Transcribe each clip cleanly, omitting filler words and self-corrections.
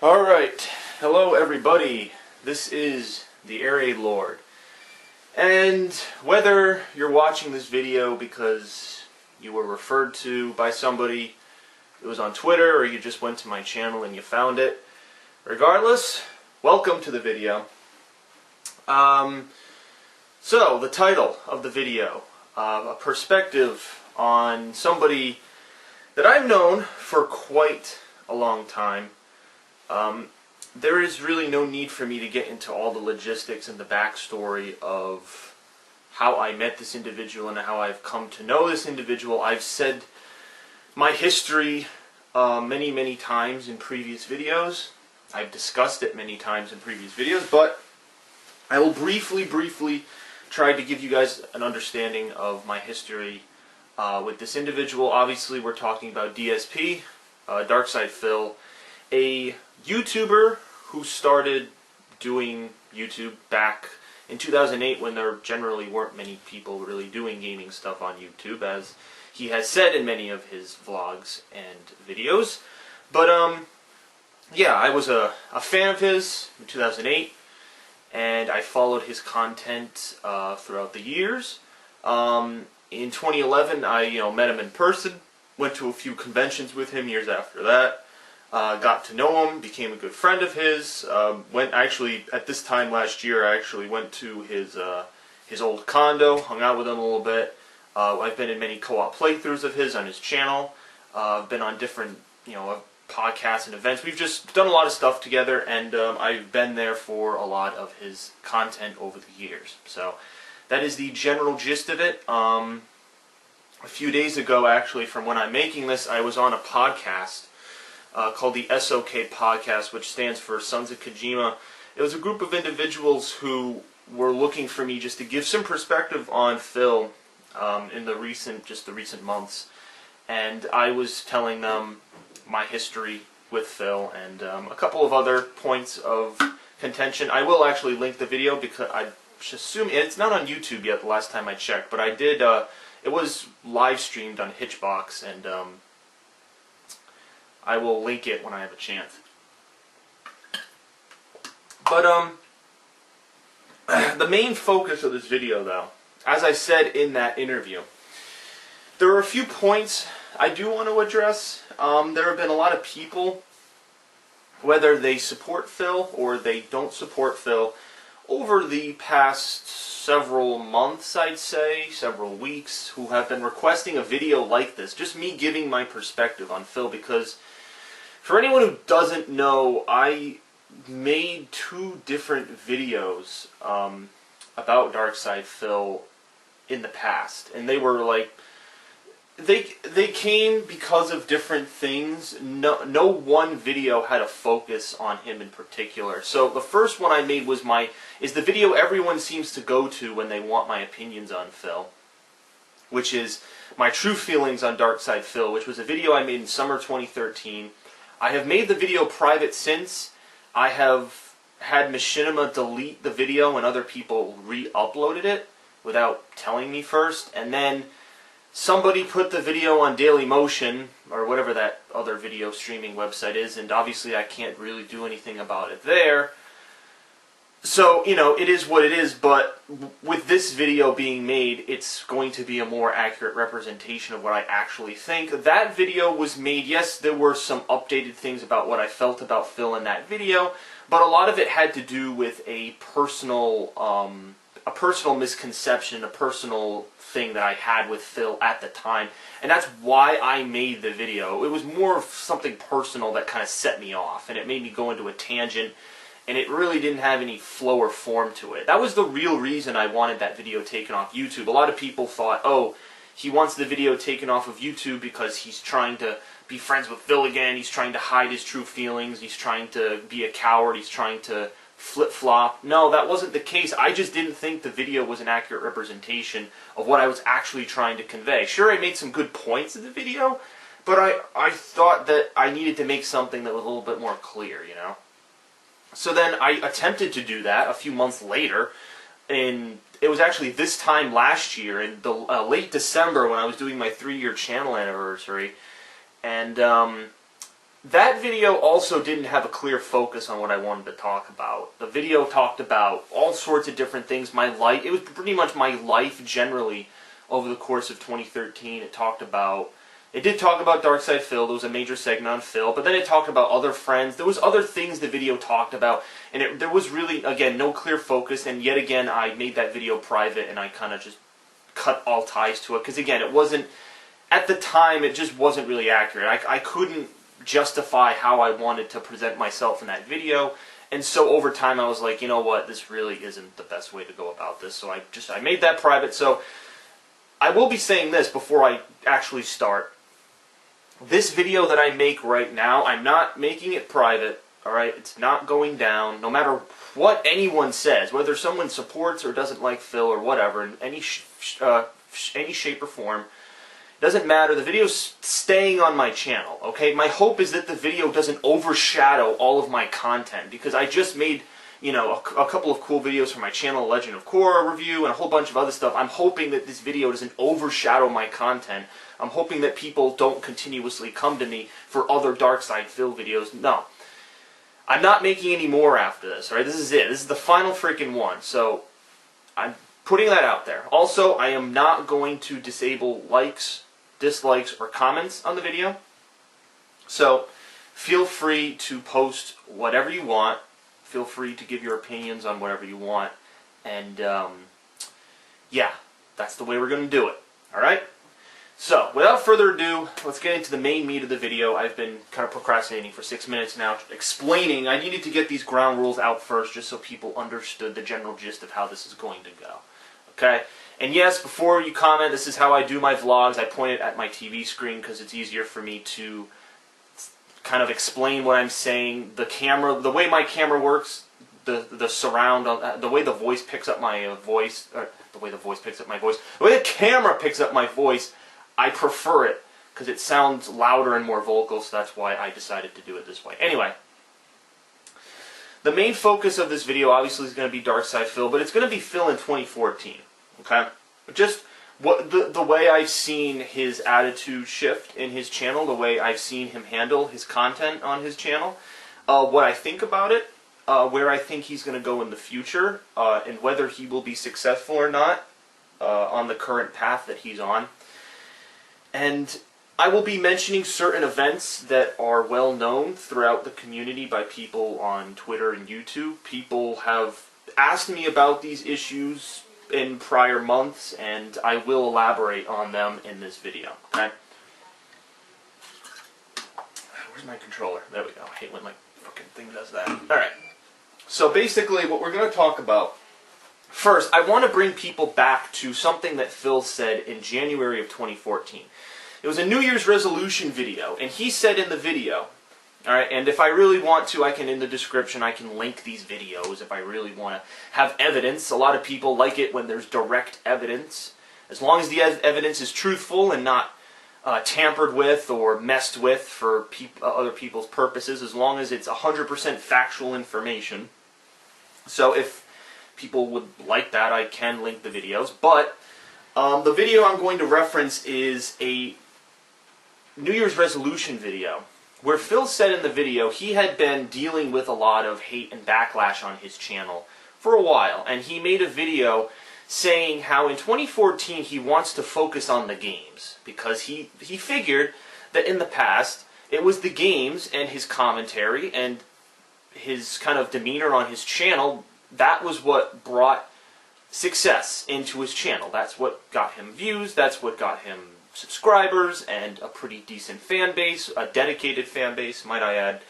Alright, hello everybody, this is the Air Aid Lord, and whether you're watching this video because you were referred to by somebody, it was on Twitter, or you just went to my channel and you found it, regardless, welcome to the video. So, the title of the video, a perspective on somebody that I've known for quite a long time. There is really no need for me to get into all the logistics and the backstory of how I met this individual and how I've come to know this individual. I've said my history many times in previous videos. I've discussed it many times in previous videos, but I will briefly try to give you guys an understanding of my history with this individual. Obviously, we're talking about DSP, DarksydePhil, a YouTuber who started doing YouTube back in 2008 when there generally weren't many people really doing gaming stuff on YouTube, as he has said in many of his vlogs and videos. But yeah, I was a fan of his in 2008, and I followed his content throughout the years. In 2011, I met him in person, went to a few conventions with him years after that. Got to know him, became a good friend of his. Actually, at this time last year, I actually went to his old condo, hung out with him a little bit. I've been in many co-op playthroughs of his on his channel. I've been on different, podcasts and events. We've just done a lot of stuff together, and I've been there for a lot of his content over the years. So that is the general gist of it. A few days ago, actually, from when I'm making this, I was on a podcast called the SOK Podcast, which stands for Sons of Kojima. It was a group of individuals who were looking for me just to give some perspective on Phil in the recent months, and I was telling them my history with Phil and a couple of other points of contention. I will actually link the video because I assume it's not on YouTube yet. The last time I checked, but I did. It was live streamed on Hitchbox, and I will link it when I have a chance. But the main focus of this video, though, as I said in that interview, there are a few points I do want to address. There have been a lot of people, whether they support Phil or they don't support Phil, over the past several months, I'd say, several weeks, who have been requesting a video like this, just me giving my perspective on Phil, because for anyone who doesn't know, I made two different videos about DarksydePhil in the past, and they were like, they came because of different things. No one video had a focus on him in particular. So the first one I made is the video everyone seems to go to when they want my opinions on Phil, which is my true feelings on DarksydePhil, which was a video I made in summer 2013. I have made the video private since. I have had Machinima delete the video and other people re-uploaded it without telling me first, and then somebody put the video on Dailymotion, or whatever that other video streaming website is, and obviously I can't really do anything about it there. So, it is what it is, but with this video being made, it's going to be a more accurate representation of what I actually think. That video was made, yes, there were some updated things about what I felt about Phil in that video, but a lot of it had to do with a personal misconception, a personal thing that I had with Phil at the time, and that's why I made the video. It was more of something personal that kind of set me off, and it made me go into a tangent, and it really didn't have any flow or form to it. That was the real reason I wanted that video taken off YouTube. A lot of people thought, oh, he wants the video taken off of YouTube because he's trying to be friends with Phil again, he's trying to hide his true feelings, he's trying to be a coward, he's trying to flip-flop. No, that wasn't the case. I just didn't think the video was an accurate representation of what I was actually trying to convey. Sure, I made some good points in the video, but I thought that I needed to make something that was a little bit more clear, So then I attempted to do that a few months later, and it was actually this time last year, in the late December, when I was doing my 3-year channel anniversary, and that video also didn't have a clear focus on what I wanted to talk about. The video talked about all sorts of different things. My life, it was pretty much my life generally over the course of 2013. It did talk about DarksydePhil. There was a major segment on Phil, but then it talked about other friends. There was other things the video talked about, and there was really, again, no clear focus, and yet again, I made that video private, and I kind of just cut all ties to it, because again, it wasn't, at the time, it just wasn't really accurate. I couldn't justify how I wanted to present myself in that video, and so over time I was like, you know what, this really isn't the best way to go about this, so I made that private. So I will be saying this before I actually start. This video that I make right now, I'm not making it private, alright? It's not going down, no matter what anyone says, whether someone supports or doesn't like Phil or whatever, in any shape or form. Doesn't matter. The video's staying on my channel, okay? My hope is that the video doesn't overshadow all of my content, because I just made, you know, a couple of cool videos for my channel, Legend of Korra review, and a whole bunch of other stuff. I'm hoping that this video doesn't overshadow my content. I'm hoping that people don't continuously come to me for other DarksydePhil videos. No. I'm not making any more after this, alright? This is it. This is the final freaking one. So, I'm putting that out there. Also, I am not going to disable likes, dislikes, or comments on the video. So, feel free to post whatever you want. Feel free to give your opinions on whatever you want. And, yeah, that's the way we're going to do it. Alright? So, without further ado, let's get into the main meat of the video. I've been kind of procrastinating for 6 minutes now, explaining. I needed to get these ground rules out first, just so people understood the general gist of how this is going to go. Okay? And yes, before you comment, this is how I do my vlogs. I point it at my TV screen because it's easier for me to kind of explain what I'm saying. The camera, the way my camera works, the surround, the way the voice picks up my voice, or the way the voice picks up my voice, the way the camera picks up my voice, I prefer it because it sounds louder and more vocal, so that's why I decided to do it this way. Anyway, the main focus of this video obviously is going to be DarksydePhil, but it's going to be Phil in 2014. Okay? Just what the way I've seen his attitude shift in his channel, the way I've seen him handle his content on his channel, what I think about it, where I think he's going to go in the future, and whether he will be successful or not on the current path that he's on. And I will be mentioning certain events that are well known throughout the community by people on Twitter and YouTube. People have asked me about these issues in prior months, and I will elaborate on them in this video. Okay? Where's my controller? There we go. I hate when my fucking thing does that. Alright. So basically what we're going to talk about, first, I want to bring people back to something that Phil said in January of 2014. It was a New Year's resolution video, and he said in the video, alright, and if I really want to, I can, in the description, I can link these videos if I really want to have evidence. A lot of people like it when there's direct evidence. As long as the evidence is truthful and not tampered with or messed with for other people's purposes, as long as it's 100% factual information. So if people would like that, I can link the videos. But the video I'm going to reference is a New Year's resolution video, where Phil said in the video he had been dealing with a lot of hate and backlash on his channel for a while, and he made a video saying how in 2014 he wants to focus on the games, because he figured that in the past it was the games and his commentary and his kind of demeanor on his channel, that was what brought success into his channel. That's what got him views, that's what got him subscribers, and a pretty decent fan base, a dedicated fan base, might I add.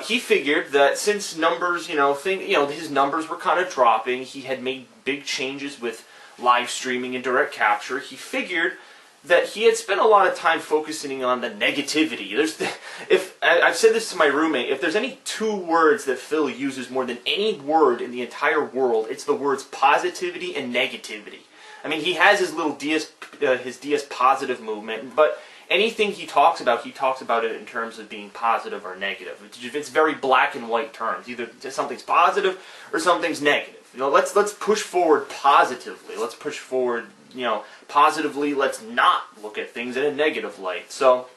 He figured that since numbers, his numbers were kind of dropping, he had made big changes with live streaming and direct capture. He figured that he had spent a lot of time focusing on the negativity. I've said this to my roommate, if there's any two words that Phil uses more than any word in the entire world, it's the words positivity and negativity. I mean, he has his little his DS positive movement, but anything he talks about it in terms of being positive or negative. It's very black and white terms. Either something's positive or something's negative. Let's push forward positively. Let's push forward, positively. Let's not look at things in a negative light. So,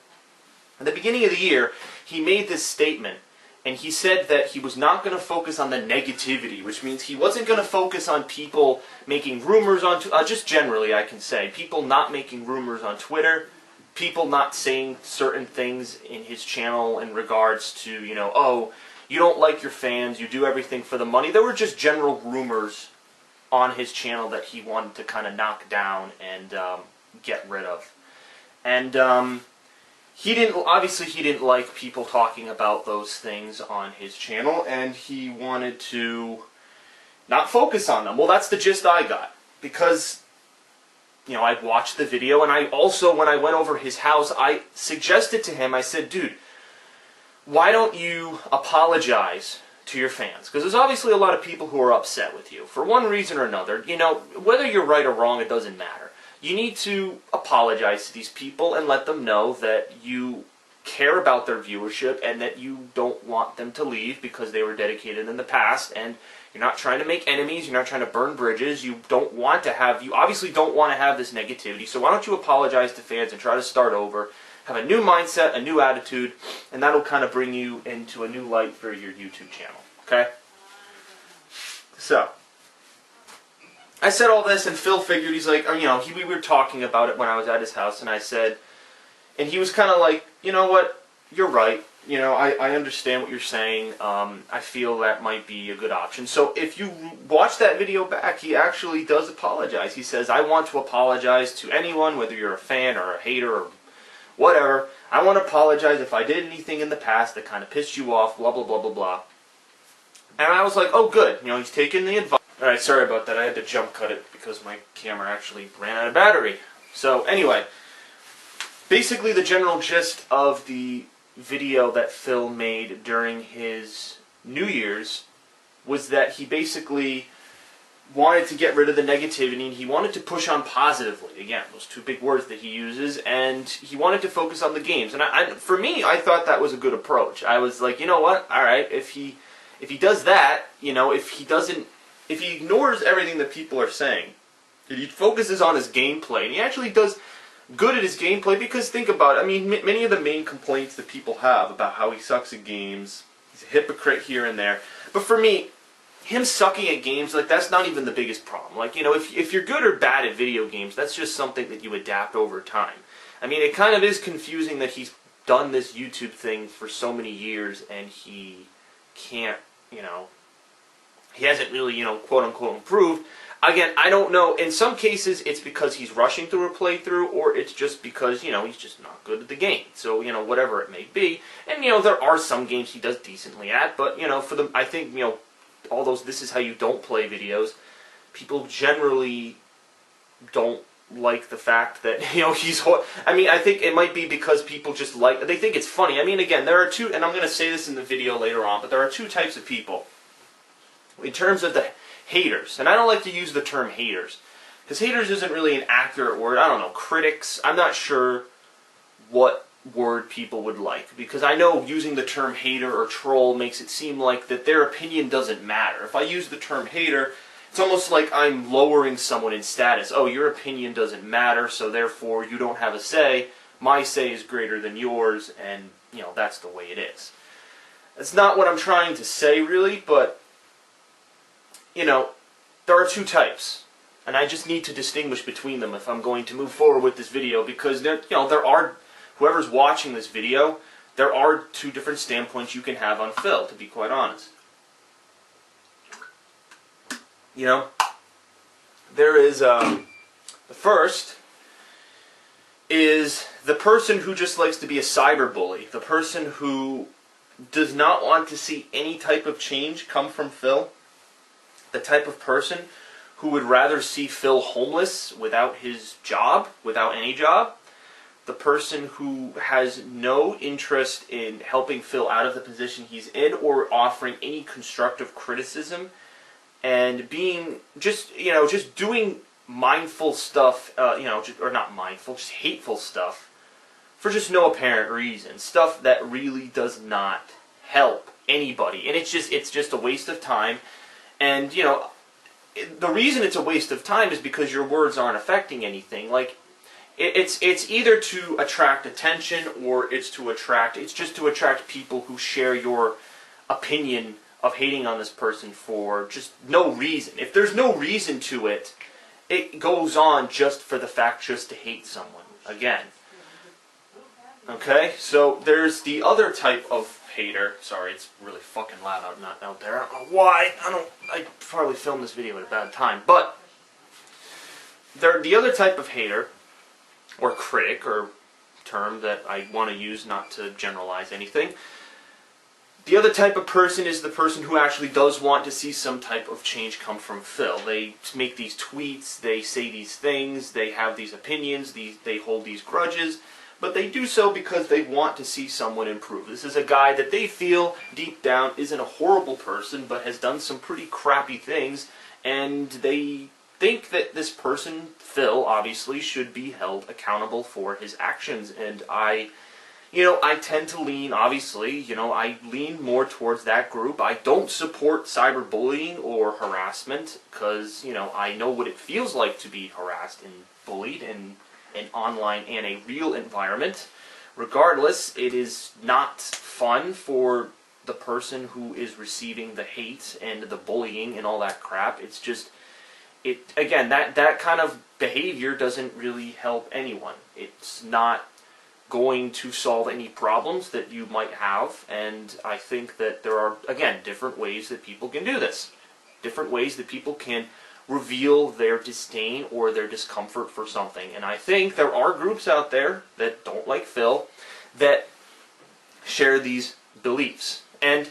At the beginning of the year, he made this statement, and he said that he was not going to focus on the negativity, which means he wasn't going to focus on people making rumors on, just generally I can say, people not making rumors on Twitter, people not saying certain things in his channel in regards to, you know, oh, you don't like your fans, you do everything for the money. There were just general rumors on his channel that he wanted to kind of knock down and get rid of. And he didn't like people talking about those things on his channel, and he wanted to not focus on them. Well, that's the gist I got, because, you know, I watched the video, and I also, when I went over his house, I suggested to him, I said, dude, why don't you apologize to your fans? Because there's obviously a lot of people who are upset with you, for one reason or another. You know, whether you're right or wrong, it doesn't matter. You need to apologize to these people and let them know that you care about their viewership and that you don't want them to leave because they were dedicated in the past, and you're not trying to make enemies, you're not trying to burn bridges, you obviously don't want to have this negativity, so why don't you apologize to fans and try to start over, have a new mindset, a new attitude, and that'll kind of bring you into a new light for your YouTube channel, okay? So, I said all this, and Phil figured, he's like, you know, we were talking about it when I was at his house, and I said, and he was kind of like, you know what, you're right, you know, I understand what you're saying, I feel that might be a good option. So if you watch that video back, he actually does apologize. He says, I want to apologize to anyone, whether you're a fan or a hater or whatever. I want to apologize if I did anything in the past that kind of pissed you off, blah, blah, blah, blah, blah. And I was like, oh, good, you know, he's taking the advice. Alright, sorry about that. I had to jump cut it because my camera actually ran out of battery. So, anyway, basically the general gist of the video that Phil made during his New Year's was that he basically wanted to get rid of the negativity, and he wanted to push on positively. Again, those two big words that he uses, and he wanted to focus on the games. And for me, I thought that was a good approach. I was like, you know what? Alright, if he does that, you know, if he ignores everything that people are saying, if he focuses on his gameplay, and he actually does good at his gameplay, because think about it, I mean, many of the main complaints that people have about how he sucks at games, he's a hypocrite here and there, but for me, him sucking at games, like, that's not even the biggest problem. Like, you know, if you're good or bad at video games, that's just something that you adapt over time. I mean, it kind of is confusing that he's done this YouTube thing for so many years, and he can't, you know, he hasn't really, you know, quote-unquote improved. Again, I don't know. In some cases, it's because he's rushing through a playthrough, or it's just because, you know, he's just not good at the game. So, you know, whatever it may be. And, you know, there are some games he does decently at, but, you know, I think, you know, all those this is how you don't play videos, people generally don't like the fact that, you know, I mean, I think it might be because people just they think it's funny. I mean, again, there are two, and I'm going to say this in the video later on, but there are two types of people. In terms of the haters, and I don't like to use the term haters, because haters isn't really an accurate word. I don't know, critics, I'm not sure what word people would like, because I know using the term hater or troll makes it seem like that their opinion doesn't matter. If I use the term hater, it's almost like I'm lowering someone in status. Oh, your opinion doesn't matter, so therefore you don't have a say. My say is greater than yours, and, you know, that's the way it is. That's not what I'm trying to say, really, but, you know, there are two types, and I just need to distinguish between them if I'm going to move forward with this video, because there are, whoever's watching this video, there are two different standpoints you can have on Phil, to be quite honest. You know, there is, the first is the person who just likes to be a cyberbully, the person who does not want to see any type of change come from Phil, the type of person who would rather see Phil homeless without his job, without any job, the person who has no interest in helping Phil out of the position he's in or offering any constructive criticism, and being just doing mindful stuff, or not mindful, just hateful stuff for just no apparent reason, stuff that really does not help anybody, and it's just a waste of time. And, you know, the reason it's a waste of time is because your words aren't affecting anything. Like, it's either to attract attention or it's just to attract people who share your opinion of hating on this person for just no reason. If there's no reason to it, it goes on just for the fact just to hate someone. Again. Okay, so there's the other type of hater. Sorry, it's really fucking loud out there. I don't know why. I probably filmed this video at a bad time. But the other type of hater, or critic, or term that I want to use not to generalize anything. The other type of person is the person who actually does want to see some type of change come from Phil. They make these tweets, they say these things, they have these opinions, they hold these grudges, but they do so because they want to see someone improve. This is a guy that they feel deep down isn't a horrible person, but has done some pretty crappy things, and they think that this person, Phil, obviously, should be held accountable for his actions, and I tend to lean, obviously, I lean more towards that group. I don't support cyberbullying or harassment because, I know what it feels like to be harassed and bullied in an online and a real environment. Regardless, it is not fun for the person who is receiving the hate and the bullying and all that crap. It's just, again, that kind of behavior doesn't really help anyone. It's not going to solve any problems that you might have, and I think that there are, again, different ways that people can do this. Different ways that people can reveal their disdain or their discomfort for something. And I think there are groups out there that don't like Phil that share these beliefs. And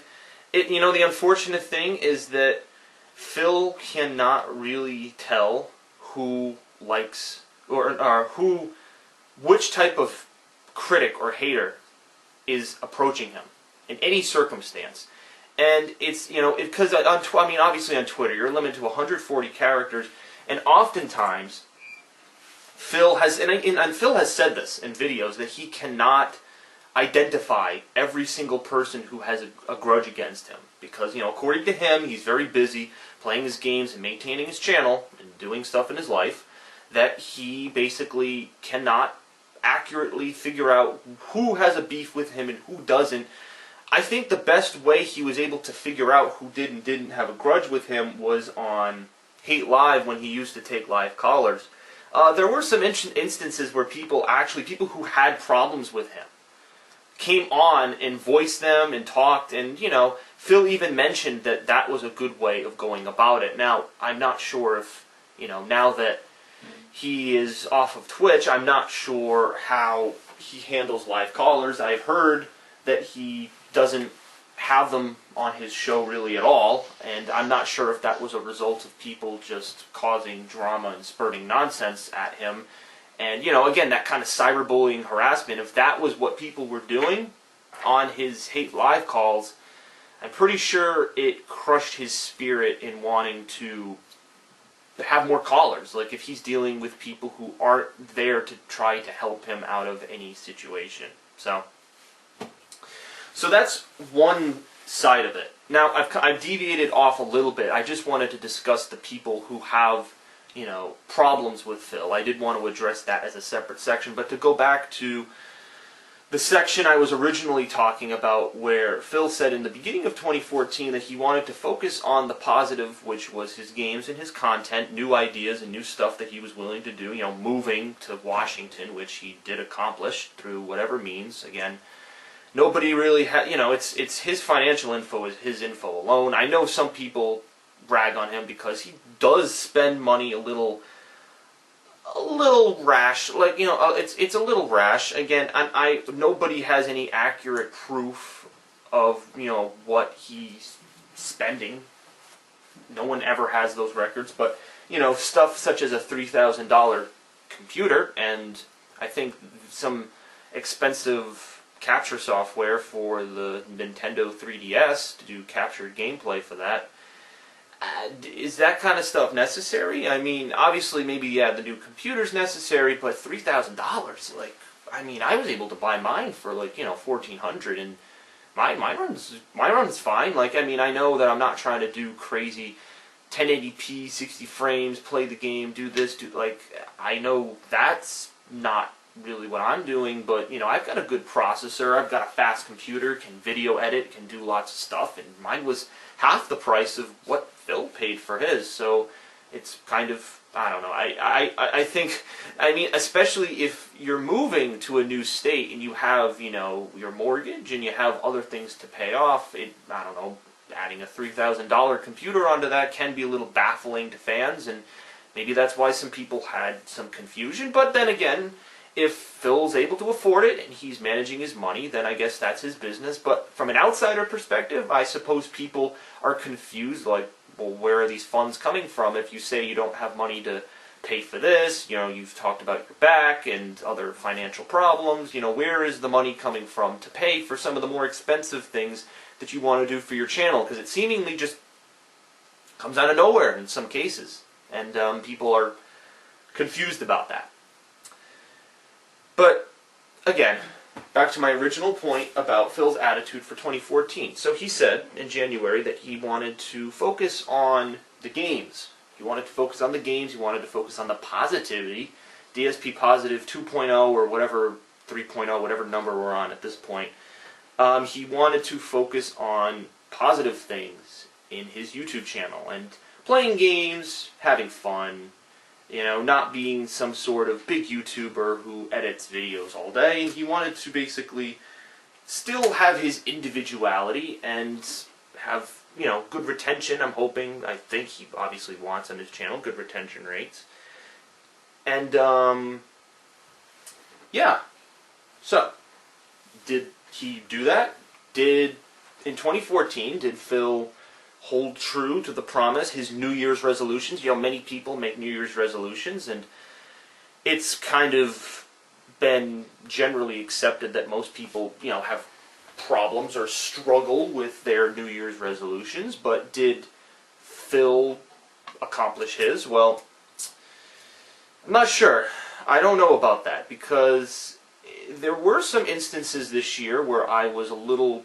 the unfortunate thing is that Phil cannot really tell who likes or which type of critic or hater is approaching him in any circumstance. And it's, because obviously on Twitter you're limited to 140 characters, and oftentimes Phil has, and Phil has said this in videos, that he cannot identify every single person who has a grudge against him, because, according to him, he's very busy playing his games and maintaining his channel and doing stuff in his life, that he basically cannot accurately figure out who has a beef with him and who doesn't. I think the best way he was able to figure out who did and didn't have a grudge with him was on Hate Live, when he used to take live callers. There were some instances where people who had problems with him came on and voiced them and talked, and, Phil even mentioned that that was a good way of going about it. Now, I'm not sure if, now that he is off of Twitch, I'm not sure how he handles live callers. I've heard that he doesn't have them on his show really at all, and I'm not sure if that was a result of people just causing drama and spurting nonsense at him. And, again, that kind of cyberbullying harassment, if that was what people were doing on his hate live calls, I'm pretty sure it crushed his spirit in wanting to have more callers. Like, if he's dealing with people who aren't there to try to help him out of any situation. So that's one side of it. Now, I've deviated off a little bit. I just wanted to discuss the people who have, problems with Phil. I did want to address that as a separate section, but to go back to the section I was originally talking about, where Phil said in the beginning of 2014 that he wanted to focus on the positive, which was his games and his content, new ideas and new stuff that he was willing to do, moving to Washington, which he did accomplish through whatever means. Again, nobody really had, it's his financial info is his info alone. I know some people brag on him because he does spend money a little rash, like, it's a little rash. Again, nobody has any accurate proof of, what he's spending. No one ever has those records, but, stuff such as a $3,000 computer, and I think some expensive capture software for the Nintendo 3DS to do captured gameplay for that. Is that kind of stuff necessary? I mean, obviously, maybe, yeah, the new computer's necessary, but $3,000, like, I mean, I was able to buy mine for, like, $1,400, and mine runs fine. Like, I mean, I know that I'm not trying to do crazy 1080p, 60 frames, play the game, do this, like, I know that's not really what I'm doing, but, you know, I've got a good processor, I've got a fast computer, can video edit, can do lots of stuff, and mine was half the price of what Phil paid for his, so it's kind of, I don't know, I think, I mean, especially if you're moving to a new state and you have, you know, your mortgage and you have other things to pay off, I don't know, adding a $3,000 computer onto that can be a little baffling to fans, and maybe that's why some people had some confusion, but then again, if Phil's able to afford it and he's managing his money, then I guess that's his business. But from an outsider perspective, I suppose people are confused, like, well, where are these funds coming from? If you say you don't have money to pay for this, you know, you've talked about your back and other financial problems, you know, where is the money coming from to pay for some of the more expensive things that you want to do for your channel? Because it seemingly just comes out of nowhere in some cases, and people are confused about that. But, again, back to my original point about Phil's attitude for 2014. So he said in January that he wanted to focus on the games. He wanted to focus on the games, he wanted to focus on the positivity, DSP positive 2.0 or whatever, 3.0, whatever number we're on at this point. He wanted to focus on positive things in his YouTube channel and playing games, having fun, you know, not being some sort of big YouTuber who edits videos all day. He wanted to basically still have his individuality and have, you know, good retention. I think he obviously wants on his channel good retention rates. And, yeah. So, did he do that? In 2014, did Phil hold true to the promise, his New Year's resolutions? You know, many people make New Year's resolutions, and it's kind of been generally accepted that most people, you know, have problems or struggle with their New Year's resolutions, but did Phil accomplish his? Well, I'm not sure. I don't know about that, because there were some instances this year where I was a little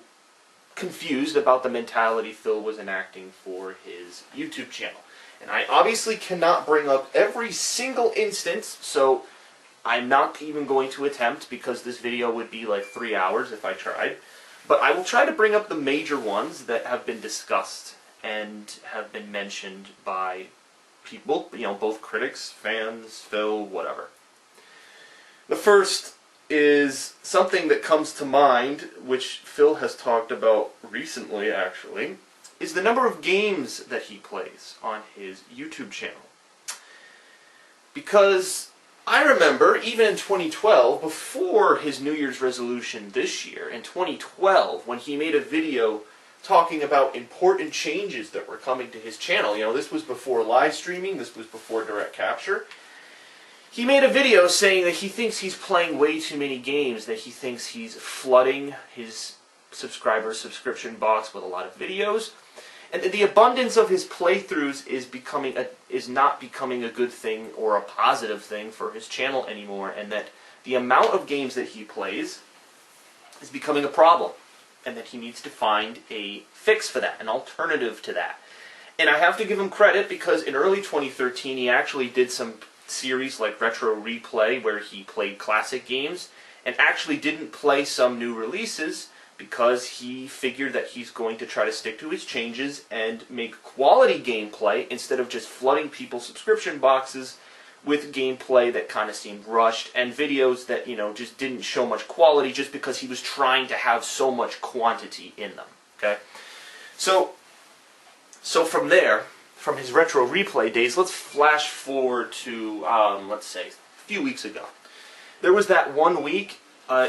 confused about the mentality Phil was enacting for his YouTube channel. And I obviously cannot bring up every single instance, so I'm not even going to attempt, because this video would be like 3 hours if I tried. But I will try to bring up the major ones that have been discussed and have been mentioned by people, you know, both critics, fans, Phil, whatever. The first is something that comes to mind, which Phil has talked about recently, actually, is the number of games that he plays on his YouTube channel. Because I remember, even in 2012, before his New Year's resolution this year, in 2012, when he made a video talking about important changes that were coming to his channel, you know, this was before live streaming, this was before direct capture, he made a video saying that he thinks he's playing way too many games, that he thinks he's flooding his subscription box with a lot of videos, and that the abundance of his playthroughs is not becoming a good thing or a positive thing for his channel anymore, and that the amount of games that he plays is becoming a problem, and that he needs to find a fix for that, an alternative to that. And I have to give him credit, because in early 2013 he actually did some series like Retro Replay, where he played classic games and actually didn't play some new releases, because he figured that he's going to try to stick to his changes and make quality gameplay instead of just flooding people's subscription boxes with gameplay that kind of seemed rushed and videos that, you know, just didn't show much quality just because he was trying to have so much quantity in them. Okay? So from there, from his Retro Replay days, let's flash forward to, let's say, a few weeks ago. There was that 1 week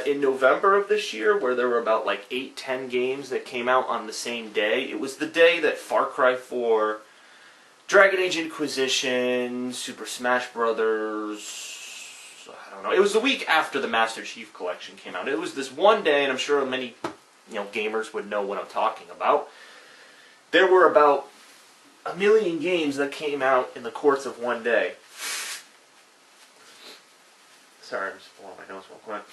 in November of this year where there were about like 8-10 games that came out on the same day. It was the day that Far Cry 4, Dragon Age Inquisition, Super Smash Brothers, I don't know. It was the week after the Master Chief Collection came out. It was this one day, and I'm sure many, you know, gamers would know what I'm talking about. There were about 1 million games that came out in the course of one day. Sorry, I'm just blowing my nose real quick.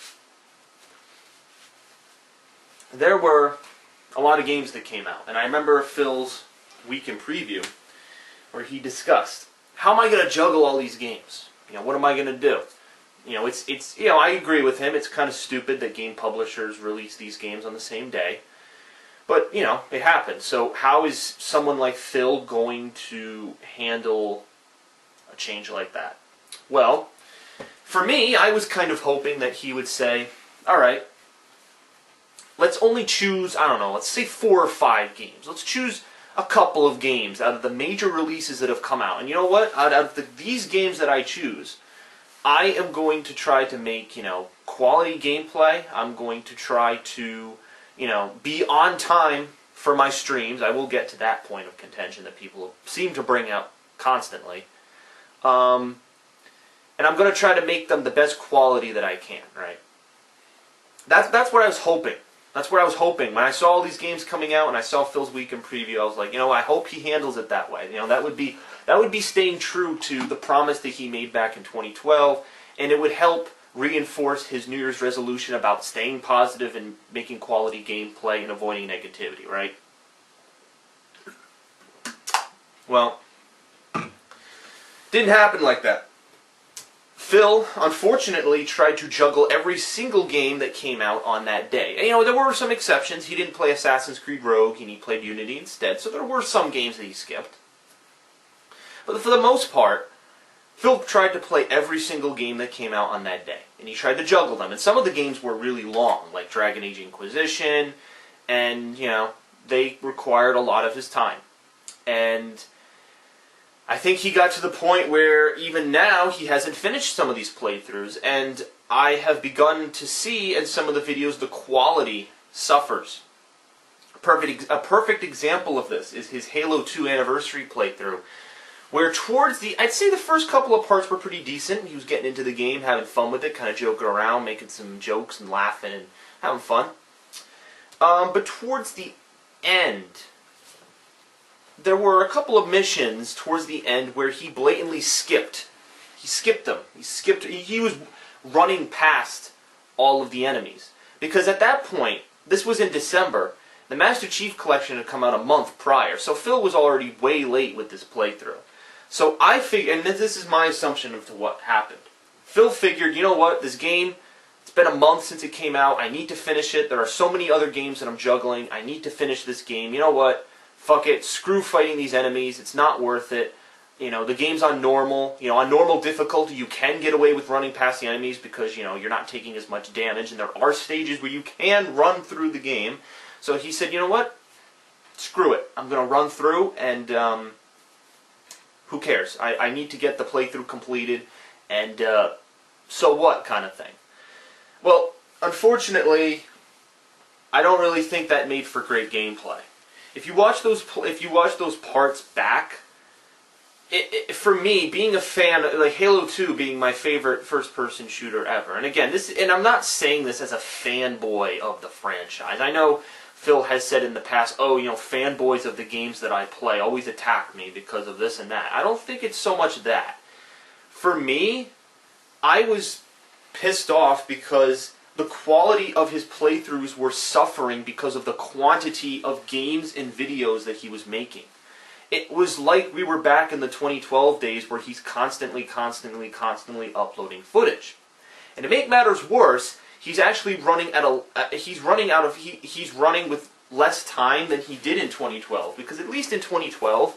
There were a lot of games that came out, and I remember Phil's week in preview where he discussed, how am I going to juggle all these games? You know, what am I going to do? I agree with him. It's kind of stupid that game publishers release these games on the same day. But, it happens. So how is someone like Phil going to handle a change like that? Well, for me, I was kind of hoping that he would say, all right, let's only choose, I don't know, let's say 4 or 5 games. Let's choose a couple of games out of the major releases that have come out. And you know what? Out of these games that I choose, I am going to try to make, quality gameplay. I'm going to try to, be on time for my streams. I will get to that point of contention that people seem to bring out constantly. And I'm going to try to make them the best quality that I can, right? That's what I was hoping. That's what I was hoping. When I saw all these games coming out and I saw Phil's weekend preview, I was like, I hope he handles it that way. That would be staying true to the promise that he made back in 2012, and it would help reinforce his New Year's resolution about staying positive and making quality gameplay and avoiding negativity, right? Well, didn't happen like that. Phil, unfortunately, tried to juggle every single game that came out on that day. And, there were some exceptions. He didn't play Assassin's Creed Rogue, and he played Unity instead, so there were some games that he skipped. But for the most part, Phil tried to play every single game that came out on that day, and he tried to juggle them. And some of the games were really long, like Dragon Age Inquisition, and, they required a lot of his time. And I think he got to the point where even now he hasn't finished some of these playthroughs, and I have begun to see in some of the videos the quality suffers. A perfect example of this is his Halo 2 Anniversary playthrough, where I'd say the first couple of parts were pretty decent. He was getting into the game, having fun with it, kind of joking around, making some jokes and laughing and having fun. But towards the end, there were a couple of missions towards the end where he blatantly skipped. He skipped them. He was running past all of the enemies. Because at that point, this was in December, the Master Chief Collection had come out a month prior, so Phil was already way late with this playthrough. So I figured, and this is my assumption of what happened. Phil figured, you know what, this game, it's been a month since it came out, I need to finish it, there are so many other games that I'm juggling, I need to finish this game, you know what, fuck it, screw fighting these enemies, it's not worth it. The game's on normal. On normal difficulty, you can get away with running past the enemies because, you're not taking as much damage, and there are stages where you can run through the game. So he said, you know what? Screw it. I'm going to run through, and who cares? I need to get the playthrough completed, and so what kind of thing. Well, unfortunately, I don't really think that made for great gameplay. If you watch those parts back, for me, being a fan, like Halo 2 being my favorite first-person shooter ever, and again, and I'm not saying this as a fanboy of the franchise. I know Phil has said in the past, fanboys of the games that I play always attack me because of this and that. I don't think it's so much that. For me, I was pissed off because the quality of his playthroughs were suffering because of the quantity of games and videos that he was making. It was like we were back in the 2012 days where he's constantly uploading footage. And to make matters worse, he's actually running with less time than he did in 2012. Because at least in 2012,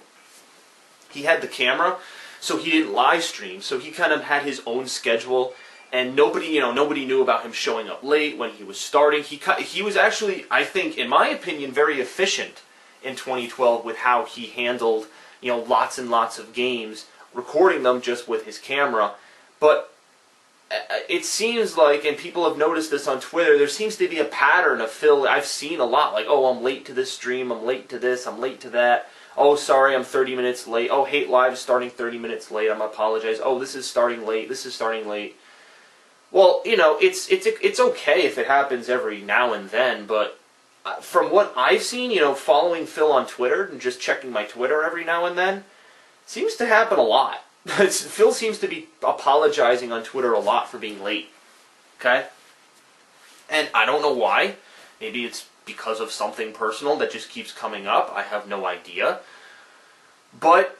he had the camera, so he didn't live stream. So he kind of had his own schedule, and nobody knew about him showing up late when he was starting. He was actually, I think, in my opinion, very efficient in 2012 with how he handled, lots and lots of games, recording them just with his camera. But it seems like, and people have noticed this on Twitter, there seems to be a pattern of Phil. I've seen a lot, like, oh, I'm late to this stream, I'm late to this, I'm late to that. Oh, sorry, I'm 30 minutes late. Oh, Hate Live is starting 30 minutes late, I'm apologize. Oh, this is starting late, this is starting late. Well, it's okay if it happens every now and then, but from what I've seen, following Phil on Twitter and just checking my Twitter every now and then, seems to happen a lot. Phil seems to be apologizing on Twitter a lot for being late. Okay? And I don't know why. Maybe it's because of something personal that just keeps coming up. I have no idea. But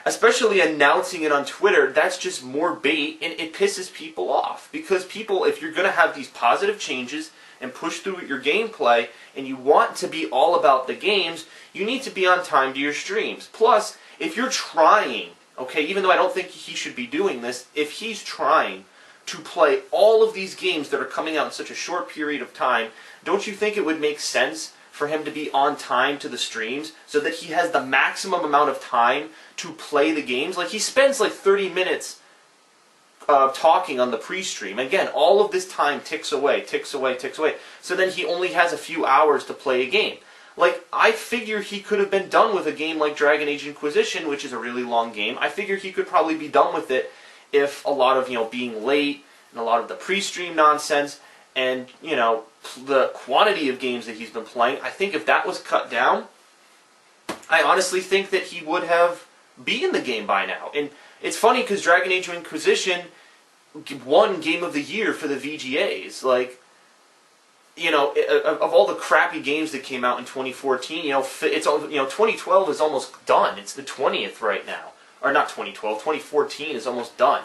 especially announcing it on Twitter, that's just more bait, and it pisses people off. Because people, if you're going to have these positive changes and push through your gameplay, and you want to be all about the games, you need to be on time to your streams. Plus, if you're trying, okay, even though I don't think he should be doing this, if he's trying to play all of these games that are coming out in such a short period of time, don't you think it would make sense for him to be on time to the streams so that he has the maximum amount of time to play the games? Like, he spends like 30 minutes talking on the pre-stream. Again, all of this time ticks away, ticks away, ticks away. So then he only has a few hours to play a game. Like, I figure he could have been done with a game like Dragon Age Inquisition, which is a really long game. I figure he could probably be done with it if a lot of, being late and a lot of the pre-stream nonsense and, the quantity of games that he's been playing, I think if that was cut down, I honestly think that he would have beaten the game by now. And it's funny because Dragon Age Inquisition won Game of the Year for the VGAs. Like, of all the crappy games that came out in 2014, it's 2012 is almost done. It's the 20th right now, or not 2012. 2014 is almost done.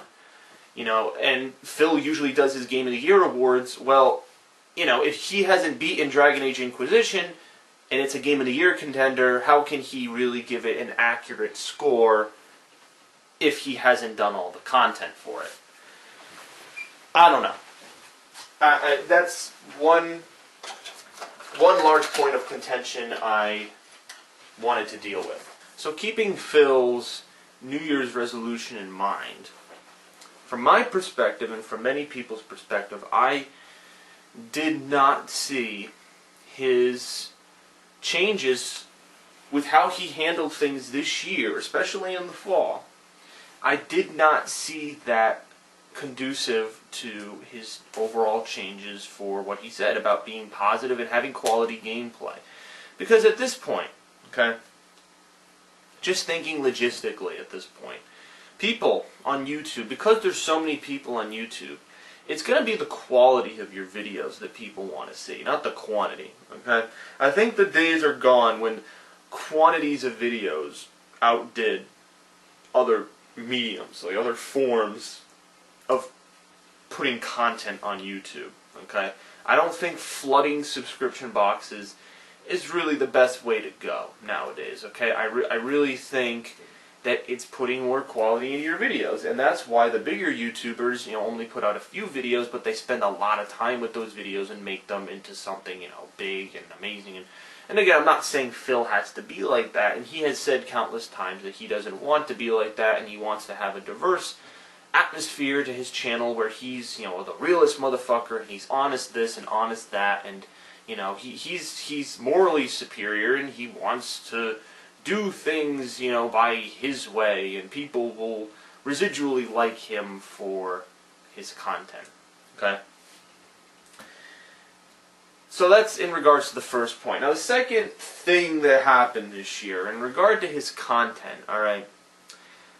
And Phil usually does his Game of the Year awards. Well, if he hasn't beaten Dragon Age Inquisition and it's a Game of the Year contender, how can he really give it an accurate score if he hasn't done all the content for it? I don't know. That's one large point of contention I wanted to deal with. So keeping Phil's New Year's resolution in mind, from my perspective and from many people's perspective, I did not see his changes with how he handled things this year, especially in the fall. I did not see that conducive to his overall changes for what he said about being positive and having quality gameplay. Because at this point, okay, just thinking logistically at this point, people on YouTube, because there's so many people on YouTube, it's going to be the quality of your videos that people want to see, not the quantity, okay? I think the days are gone when quantities of videos outdid other mediums, like other forms of putting content on YouTube, okay? I don't think flooding subscription boxes is really the best way to go nowadays, okay? I really think that it's putting more quality into your videos, and that's why the bigger YouTubers, only put out a few videos, but they spend a lot of time with those videos and make them into something, big and amazing. And again, I'm not saying Phil has to be like that, and he has said countless times that he doesn't want to be like that, and he wants to have a diverse atmosphere to his channel where he's, the realest motherfucker, and he's honest this and honest that, and, he's morally superior, and he wants to do things, by his way, and people will residually like him for his content, okay? So that's in regards to the first point. Now the second thing that happened this year, in regard to his content, alright,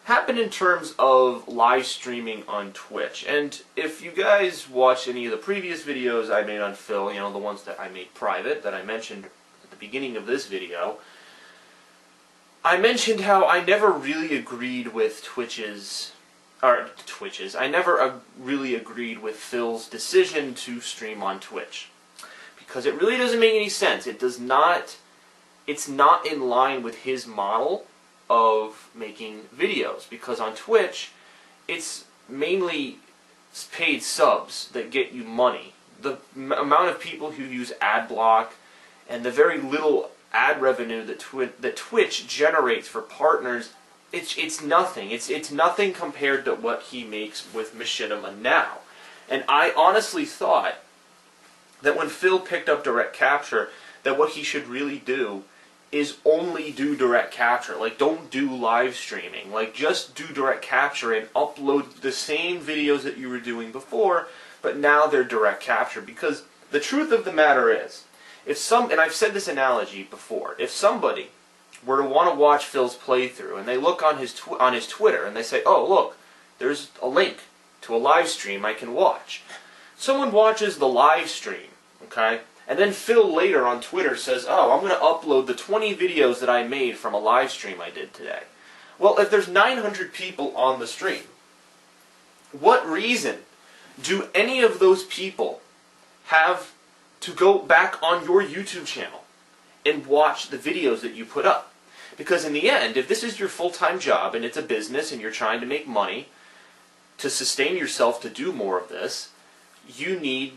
happened in terms of live streaming on Twitch. And if you guys watched any of the previous videos I made on Phil, the ones that I made private, that I mentioned at the beginning of this video, I mentioned how I never really agreed with I never really agreed with Phil's decision to stream on Twitch. Because it really doesn't make any sense. It's not in line with his model of making videos. Because on Twitch, it's mainly paid subs that get you money. The amount of people who use ad block and the very little ad revenue that Twitch generates for partners, it's nothing. It's nothing compared to what he makes with Machinima now. And I honestly thought that when Phil picked up direct capture, that what he should really do is only do direct capture. Like, don't do live streaming. Like, just do direct capture and upload the same videos that you were doing before, but now they're direct capture. Because the truth of the matter is, and I've said this analogy before, if somebody were to want to watch Phil's playthrough and they look on his Twitter and they say, oh look, there's a link to a live stream I can watch. Someone watches the live stream, okay, and then Phil later on Twitter says, oh, I'm going to upload the 20 videos that I made from a live stream I did today. Well, if there's 900 people on the stream, what reason do any of those people have to go back on your YouTube channel and watch the videos that you put up? Because in the end, if this is your full-time job and it's a business and you're trying to make money to sustain yourself to do more of this, you need,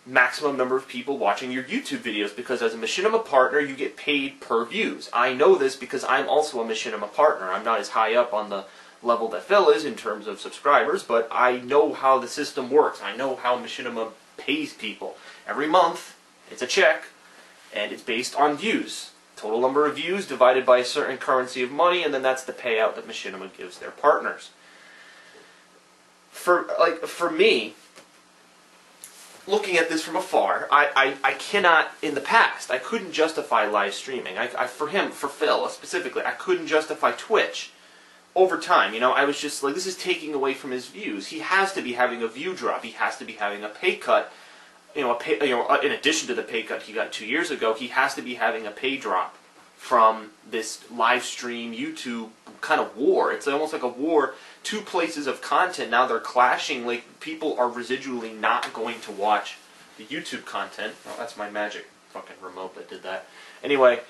maximum number of people watching your YouTube videos, because as a Machinima partner, you get paid per views. I know this because I'm also a Machinima partner. I'm not as high up on the level that Phil is in terms of subscribers, but I know how the system works. I know how Machinima pays people. Every month, it's a check, and it's based on views. Total number of views divided by a certain currency of money, and then that's the payout that Machinima gives their partners. For me, looking at this from afar, I cannot, in the past, I couldn't justify live streaming. For Phil specifically, I couldn't justify Twitch. Over time, I was just like, this is taking away from his views. He has to be having a view drop. He has to be having a pay cut. In addition to the pay cut he got 2 years ago, he has to be having a pay drop from this live stream YouTube kind of war. It's almost like a war. Two places of content, now they're clashing. Like, people are residually not going to watch the YouTube content. Oh, that's my magic fucking remote that did that. Anyway,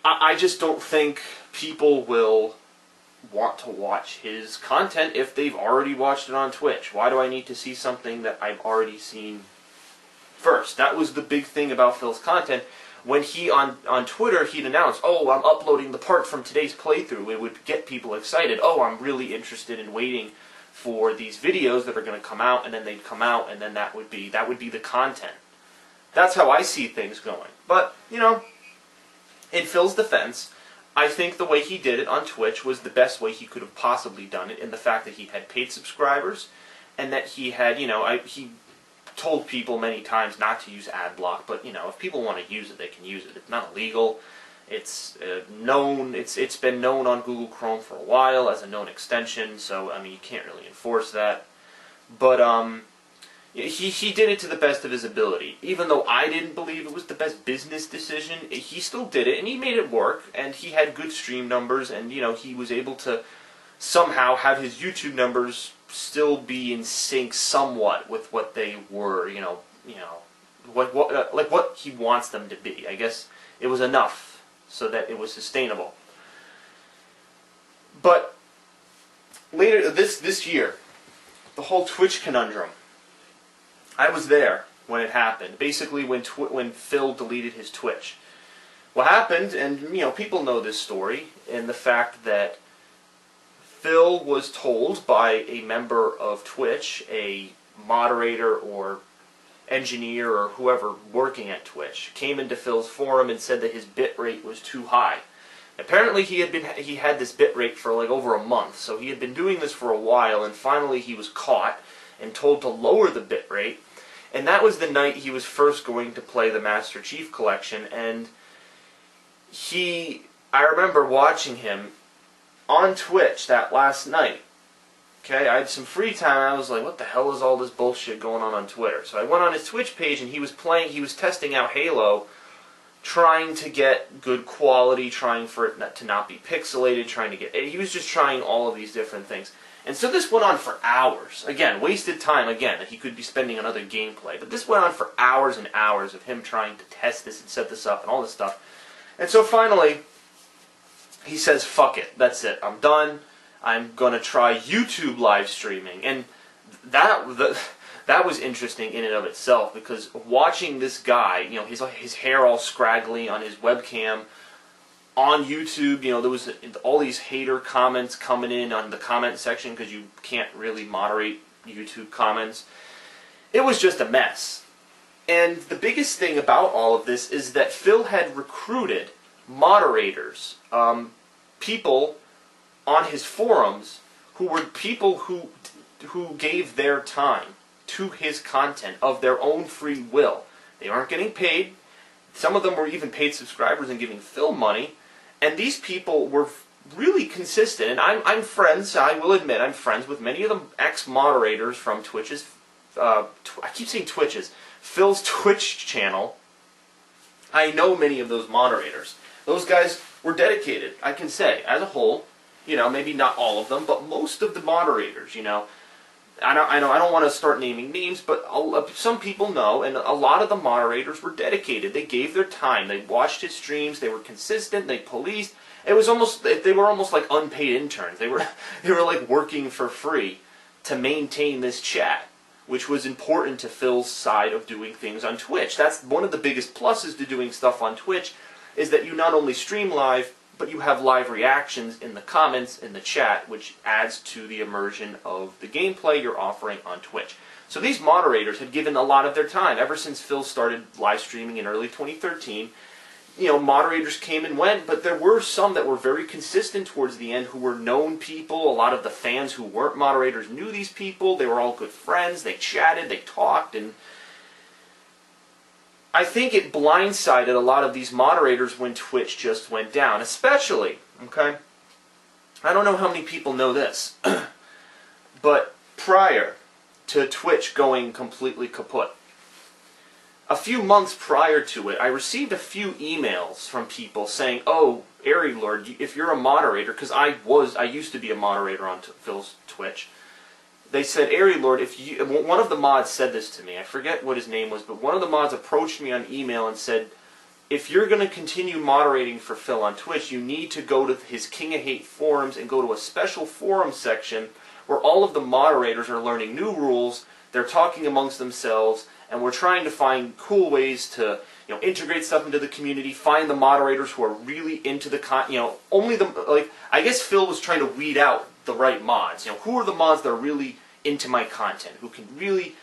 I just don't think people will want to watch his content if they've already watched it on Twitch. Why do I need to see something that I've already seen first? That was the big thing about Phil's content. When he, on Twitter, he'd announce, oh, I'm uploading the part from today's playthrough. It would get people excited. Oh, I'm really interested in waiting for these videos that are going to come out, and then they'd come out, and then that would be the content. That's how I see things going. But, in Phil's defense, I think the way he did it on Twitch was the best way he could have possibly done it, in the fact that he had paid subscribers, and that he had, he told people many times not to use ad block, but if people want to use it, they can use it. It's not illegal. It's known. It's been known on Google Chrome for a while as a known extension. So you can't really enforce that. But he did it to the best of his ability. Even though I didn't believe it was the best business decision, he still did it, and he made it work. And he had good stream numbers, and he was able to somehow have his YouTube numbers still be in sync somewhat with what they were, what he wants them to be. I guess it was enough so that it was sustainable. But later this year, the whole Twitch conundrum, I was there when it happened. Basically, when Phil deleted his Twitch, what happened, and people know this story, and the fact that Phil was told by a member of Twitch, a moderator or engineer or whoever working at Twitch, came into Phil's forum and said that his bit rate was too high. Apparently he had this bit rate for like over a month, so he had been doing this for a while, and finally he was caught and told to lower the bit rate. And that was the night he was first going to play the Master Chief Collection, and I remember watching him on Twitch that last night. Okay, I had some free time, and I was like, what the hell is all this bullshit going on Twitter? So I went on his Twitch page, and he was testing out Halo, trying to get good quality, trying for it to not be pixelated, he was just trying all of these different things. And so this went on for hours. Again, wasted time, that he could be spending on other gameplay. But this went on for hours and hours of him trying to test this and set this up and all this stuff. And so finally, he says, fuck it, that's it, I'm done, I'm going to try YouTube live streaming. And that was interesting in and of itself, because watching this guy, his hair all scraggly on his webcam, on YouTube, there was all these hater comments coming in on the comment section, because you can't really moderate YouTube comments. It was just a mess. And the biggest thing about all of this is that Phil had recruited moderators, people on his forums who were people who gave their time to his content of their own free will. They aren't getting paid. Some of them were even paid subscribers and giving Phil money. And these people were really consistent. And I'm friends, I will admit, I'm friends with many of the ex-moderators from Twitch's, I keep saying Twitch's, Phil's Twitch channel. I know many of those moderators. Those guys were dedicated, I can say, as a whole. you know, maybe not all of them, but most of the moderators, you know, I don't want to start naming names, but some people know, and a lot of the moderators were dedicated. They gave their time. They watched his streams. They were consistent. They policed. It was almost, they were almost like unpaid interns. They were like working for free to maintain this chat, which was important to Phil's side of doing things on Twitch. That's one of the biggest pluses to doing stuff on Twitch, is that you not only stream live, but you have live reactions in the comments, in the chat, which adds to the immersion of the gameplay you're offering on Twitch. So these moderators had given a lot of their time. Ever since Phil started live streaming in early 2013, you know, moderators came and went, but there were some that were very consistent towards the end who were known people. A lot of the fans who weren't moderators knew these people. They were all good friends. They chatted, they talked, and I think it blindsided a lot of these moderators when Twitch just went down, especially, okay? I don't know how many people know this, but prior to Twitch going completely kaput, a few months prior to it, I received a few emails from people saying, "Oh, TheAireaidLord, if you're a moderator," because I used to be a moderator on Phil's Twitch. They said, "TheAireaidLord, if you," one of the mods said this to me. I forget what his name was, but one of the mods approached me on email and said, "If you're going to continue moderating for Phil on Twitch, you need to go to his King of Hate forums and go to a special forum section where all of the moderators are learning new rules, they're talking amongst themselves, and we're trying to find cool ways to, you know, integrate stuff into the community, find the moderators who are really into the only the, like, I guess Phil was trying to weed out the right mods. You know, who are the mods that are really into my content, who can really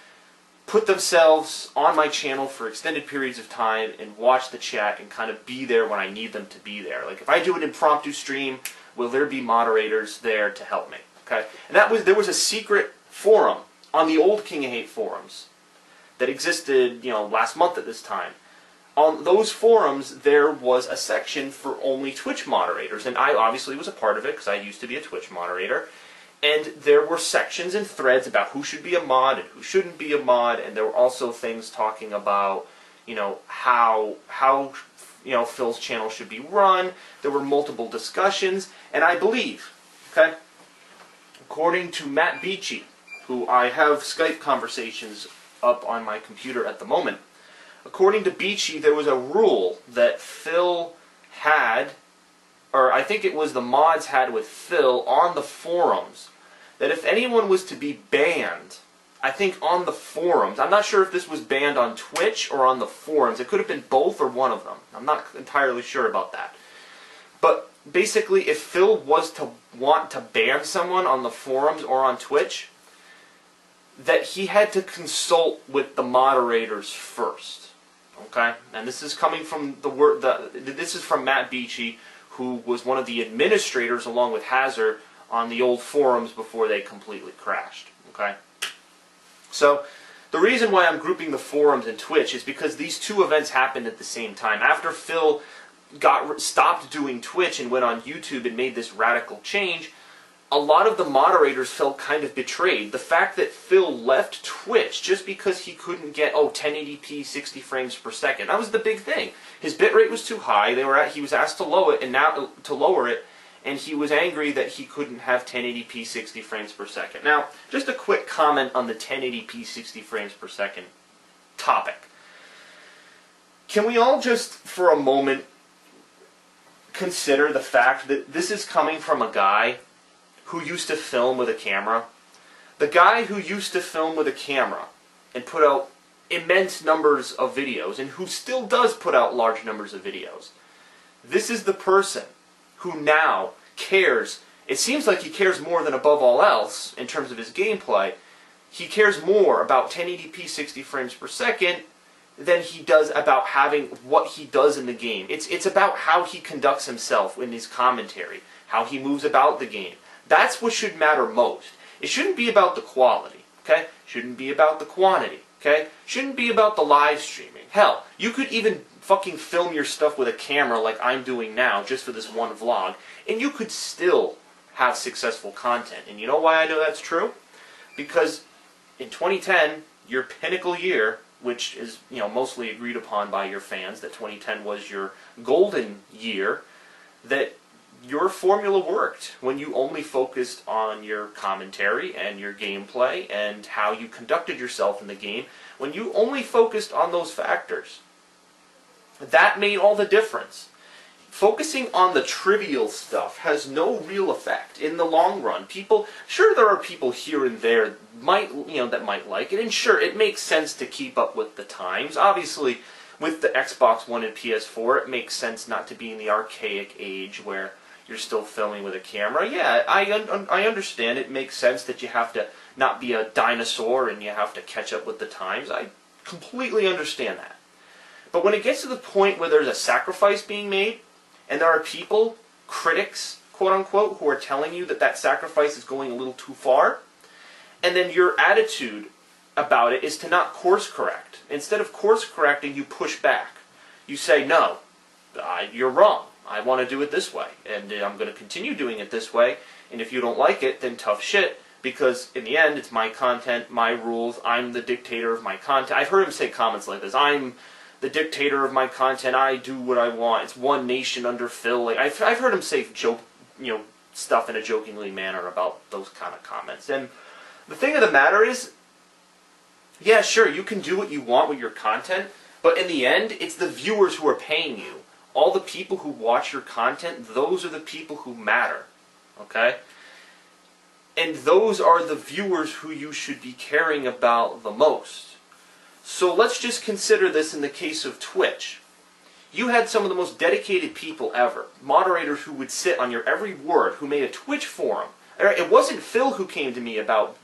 put themselves on my channel for extended periods of time and watch the chat and kind of be there when I need them to be there. Like, if I do an impromptu stream, will there be moderators there to help me?" Okay? And there was a secret forum on the old King of Hate forums that existed, you know, last month at this time. On those forums, there was a section for only Twitch moderators, and I obviously was a part of it because I used to be a Twitch moderator. And there were sections and threads about who should be a mod and who shouldn't be a mod, and there were also things talking about, you know, how you know, Phil's channel should be run. There were multiple discussions, and I believe, okay, according to Matt Beachy, who I have Skype conversations up on my computer at the moment, according to Beachy, there was a rule that Phil had, or I think it was the mods had with Phil on the forums, that if anyone was to be banned, I think on the forums, I'm not sure if this was banned on Twitch or on the forums, it could have been both or one of them, I'm not entirely sure about that. But basically, if Phil was to want to ban someone on the forums or on Twitch, that he had to consult with the moderators first. Okay? And this is coming from this is from Matt Beachy, who was one of the administrators along with Hazard on the old forums before they completely crashed. Okay? So, the reason why I'm grouping the forums and Twitch is because these two events happened at the same time. After Phil stopped doing Twitch and went on YouTube and made this radical change, a lot of the moderators felt kind of betrayed. The fact that Phil left Twitch just because he couldn't get 1080p 60 frames per second, that was the big thing. His bitrate was too high. He was asked to lower it, and he was angry that he couldn't have 1080p 60 frames per second. Now, just a quick comment on the 1080p 60 frames per second topic. Can we all just, for a moment, consider the fact that this is coming from a guy who used to film with a camera? The guy who used to film with a camera and put out immense numbers of videos, and who still does put out large numbers of videos. This is the person who now cares. It seems like he cares more than above all else in terms of his gameplay. He cares more about 1080p 60 frames per second than he does about having what he does in the game. It's about how he conducts himself in his commentary, how he moves about the game. That's what should matter most. It shouldn't be about the quality, okay? Shouldn't be about the quantity, okay? Shouldn't be about the live streaming. Hell, you could even fucking film your stuff with a camera like I'm doing now just for this one vlog, and you could still have successful content. And you know why I know that's true? Because in 2010, your pinnacle year, which is, you know, mostly agreed upon by your fans, that 2010 was your golden year, that your formula worked when you only focused on your commentary and your gameplay and how you conducted yourself in the game. When you only focused on those factors, that made all the difference. Focusing on the trivial stuff has no real effect in the long run. Sure, there are people here and there that might like it, and sure, it makes sense to keep up with the times. Obviously, with the Xbox One and PS4, it makes sense not to be in the archaic age where you're still filming with a camera. Yeah, I understand. It makes sense that you have to not be a dinosaur and you have to catch up with the times. I completely understand that. But when it gets to the point where there's a sacrifice being made, and there are people, critics, quote-unquote, who are telling you that that sacrifice is going a little too far, and then your attitude about it is to not course-correct. Instead of course-correcting, you push back. You say, no, you're wrong. I want to do it this way, and I'm going to continue doing it this way, and if you don't like it, then tough shit, because in the end, it's my content, my rules, I'm the dictator of my content. I've heard him say comments like this, I'm the dictator of my content, I do what I want, it's one nation under Phil. Like, I've heard him say stuff in a jokingly manner about those kind of comments. And the thing of the matter is, yeah, sure, you can do what you want with your content, but in the end, it's the viewers who are paying you. All the people who watch your content, those are the people who matter, okay? And those are the viewers who you should be caring about the most. So let's just consider this in the case of Twitch. You had some of the most dedicated people ever, moderators who would sit on your every word, who made a Twitch forum. It wasn't Phil who came to me about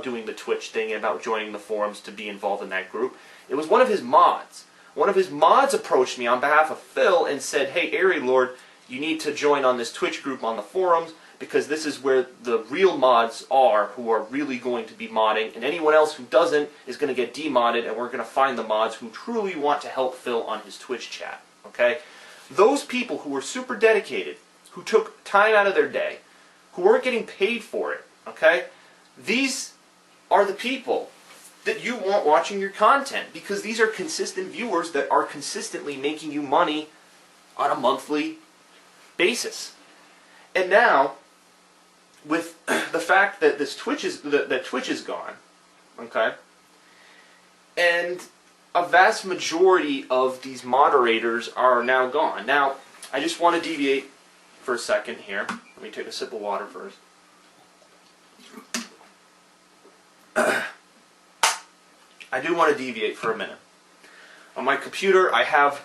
doing the Twitch thing, about joining the forums to be involved in that group. It was one of his mods. One of his mods approached me on behalf of Phil and said, hey, TheAireaidLord, you need to join on this Twitch group on the forums, because this is where the real mods are who are really going to be modding, and anyone else who doesn't is going to get demodded, and we're going to find the mods who truly want to help Phil on his Twitch chat. Okay? Those people who were super dedicated, who took time out of their day, who weren't getting paid for it, okay? These are the people that you want watching your content, because these are consistent viewers that are consistently making you money on a monthly basis. And now, with the fact that Twitch is gone, okay, and a vast majority of these moderators are now gone. Now, I just want to deviate for a second here. Let me take a sip of water first. I do want to deviate for a minute. On my computer, I have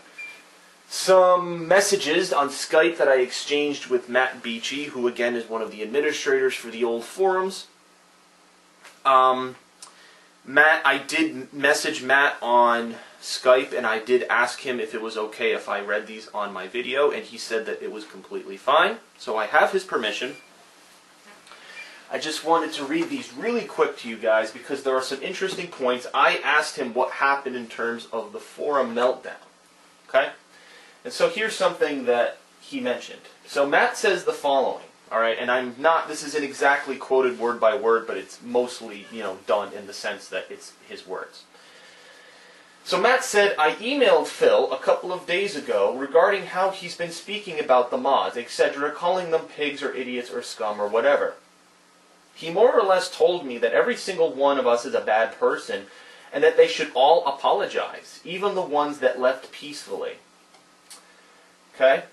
some messages on Skype that I exchanged with Matt Beachy, who again is one of the administrators for the old forums. I did message Matt on Skype, and I did ask him if it was okay if I read these on my video, and he said that it was completely fine. So I have his permission. I just wanted to read these really quick to you guys because there are some interesting points. I asked him what happened in terms of the forum meltdown. Okay? And so here's something that he mentioned. So Matt says the following, all right, and this isn't exactly quoted word by word, but it's mostly, done in the sense that it's his words. So Matt said, I emailed Phil a couple of days ago regarding how he's been speaking about the mods, etc., calling them pigs or idiots or scum or whatever. He more or less told me that every single one of us is a bad person and that they should all apologize, even the ones that left peacefully. Okay?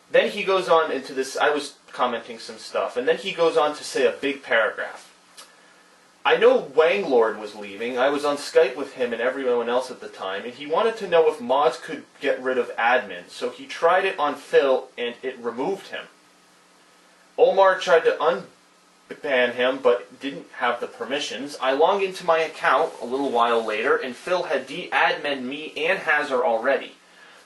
Then he goes on into this, I was commenting some stuff, and then he goes on to say a big paragraph. I know TheAireaidLord was leaving. I was on Skype with him and everyone else at the time, and he wanted to know if mods could get rid of admins, so he tried it on Phil and it removed him. Omar tried to unban him, but didn't have the permissions. I logged into my account a little while later, and Phil had de-admined me and Hazard already.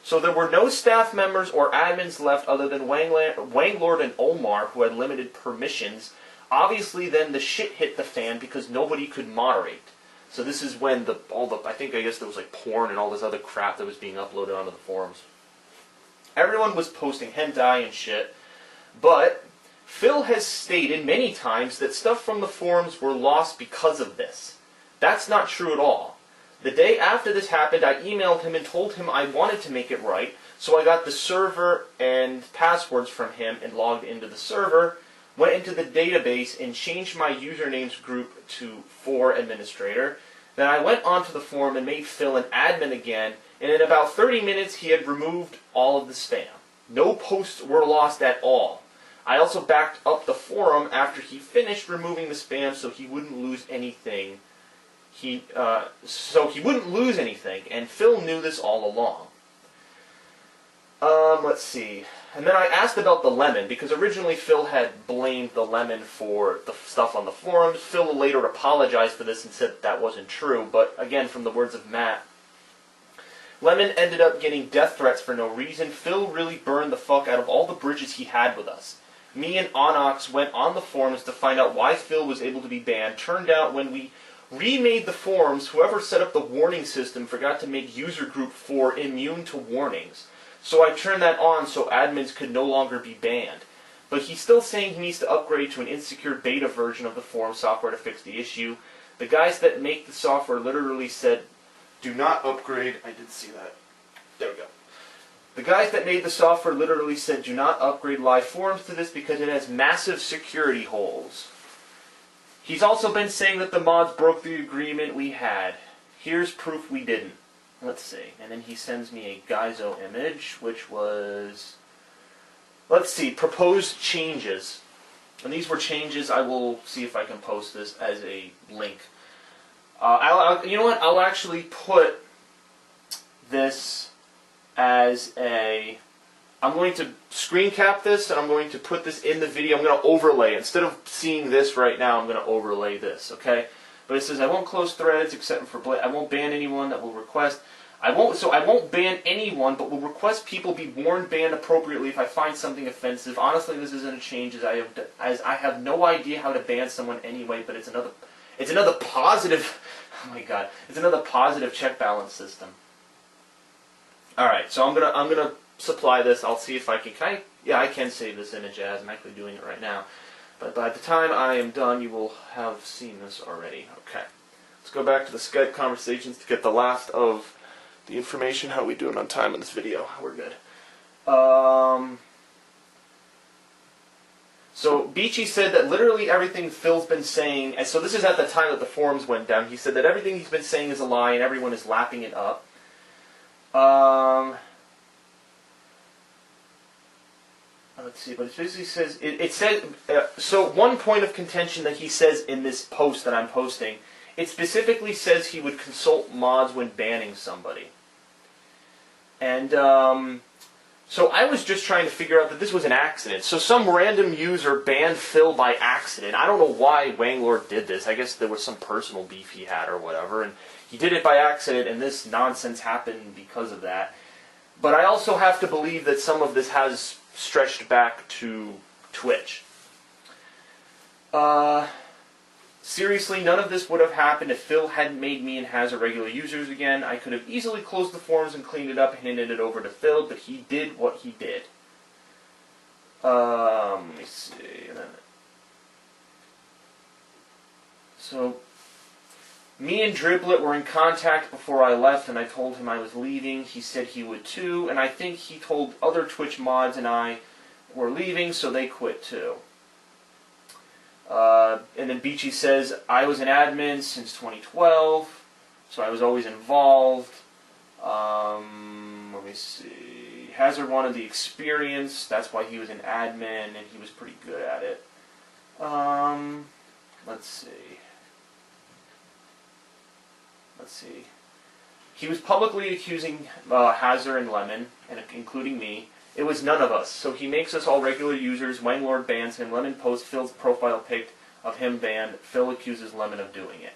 So there were no staff members or admins left other than TheAireaidLord and Omar, who had limited permissions. Obviously, then the shit hit the fan because nobody could moderate. So this is when I guess there was like porn and all this other crap that was being uploaded onto the forums. Everyone was posting hentai and shit, but Phil has stated many times that stuff from the forums were lost because of this. That's not true at all. The day after this happened, I emailed him and told him I wanted to make it right, So I got the server and passwords from him and logged into the server, went into the database and changed my usernames group to for administrator. Then I went onto the forum and made Phil an admin again, and in about 30 minutes he had removed all of the spam. No posts were lost at all. I also backed up the forum after he finished removing the spam so he wouldn't lose anything. So he wouldn't lose anything, and Phil knew this all along. Let's see. And then I asked about the lemon, because originally Phil had blamed the lemon for the stuff on the forums. Phil later apologized for this and said that wasn't true, but again, from the words of Matt, Lemon ended up getting death threats for no reason. Phil really burned the fuck out of all the bridges he had with us. Me and Onyx went on the forums to find out why Phil was able to be banned. Turned out when we remade the forums, whoever set up the warning system forgot to make user group 4 immune to warnings. So I turned that on so admins could no longer be banned. But he's still saying he needs to upgrade to an insecure beta version of the forum software to fix the issue. The guys that make the software literally said, do not upgrade. I did see that. There we go. The guys that made the software literally said, do not upgrade live forums to this because it has massive security holes. He's also been saying that the mods broke the agreement we had. Here's proof we didn't. Let's see. And then he sends me a Geizo image, which was, let's see, proposed changes. And these were changes. I will see if I can post this as a link. You know what? I'll actually put this as a... I'm going to screen cap this, and I'm going to put this in the video. I'm going to overlay. Instead of seeing this right now, I'm going to overlay this, okay? But it says, I won't close threads except for... I won't ban anyone that will request... I won't ban anyone, but will request people be warned banned appropriately if I find something offensive. Honestly, this isn't a change, as I have no idea how to ban someone anyway, but it's another positive... Oh my god. It's another positive check balance system. Alright, so I'm gonna supply this. I'll see if I can... I can save this image as I'm actually doing it right now. But by the time I am done, you will have seen this already. Okay. Let's go back to the Skype conversations to get the last of the information. How are we doing on time in this video? We're good. So Beachy said that literally everything Phil's been saying, and so this is at the time that the forums went down, he said that everything he's been saying is a lie and everyone is lapping it up. Let's see, but it basically says, it says, so one point of contention that he says in this post that I'm posting, it specifically says he would consult mods when banning somebody. And, so I was just trying to figure out that this was an accident. So some random user banned Phil by accident. I don't know why TheAireaidLord did this. I guess there was some personal beef he had or whatever, and he did it by accident, and this nonsense happened because of that. But I also have to believe that some of this has stretched back to Twitch. Seriously, none of this would have happened if Phil hadn't made me and Hazard regular users again. I could have easily closed the forums and cleaned it up and handed it over to Phil, but he did what he did. Let me see. So, me and Driblet were in contact before I left, and I told him I was leaving. He said he would too, and I think he told other Twitch mods and I were leaving, so they quit too. And then Beachy says, I was an admin since 2012, so I was always involved. Let me see. Hazard wanted the experience, that's why he was an admin, and he was pretty good at it. Let's see. He was publicly accusing Hazard and Lemon, and including me. It was none of us, so he makes us all regular users. TheAireaidLord bans him. Lemon posts Phil's profile pic of him banned. Phil accuses Lemon of doing it.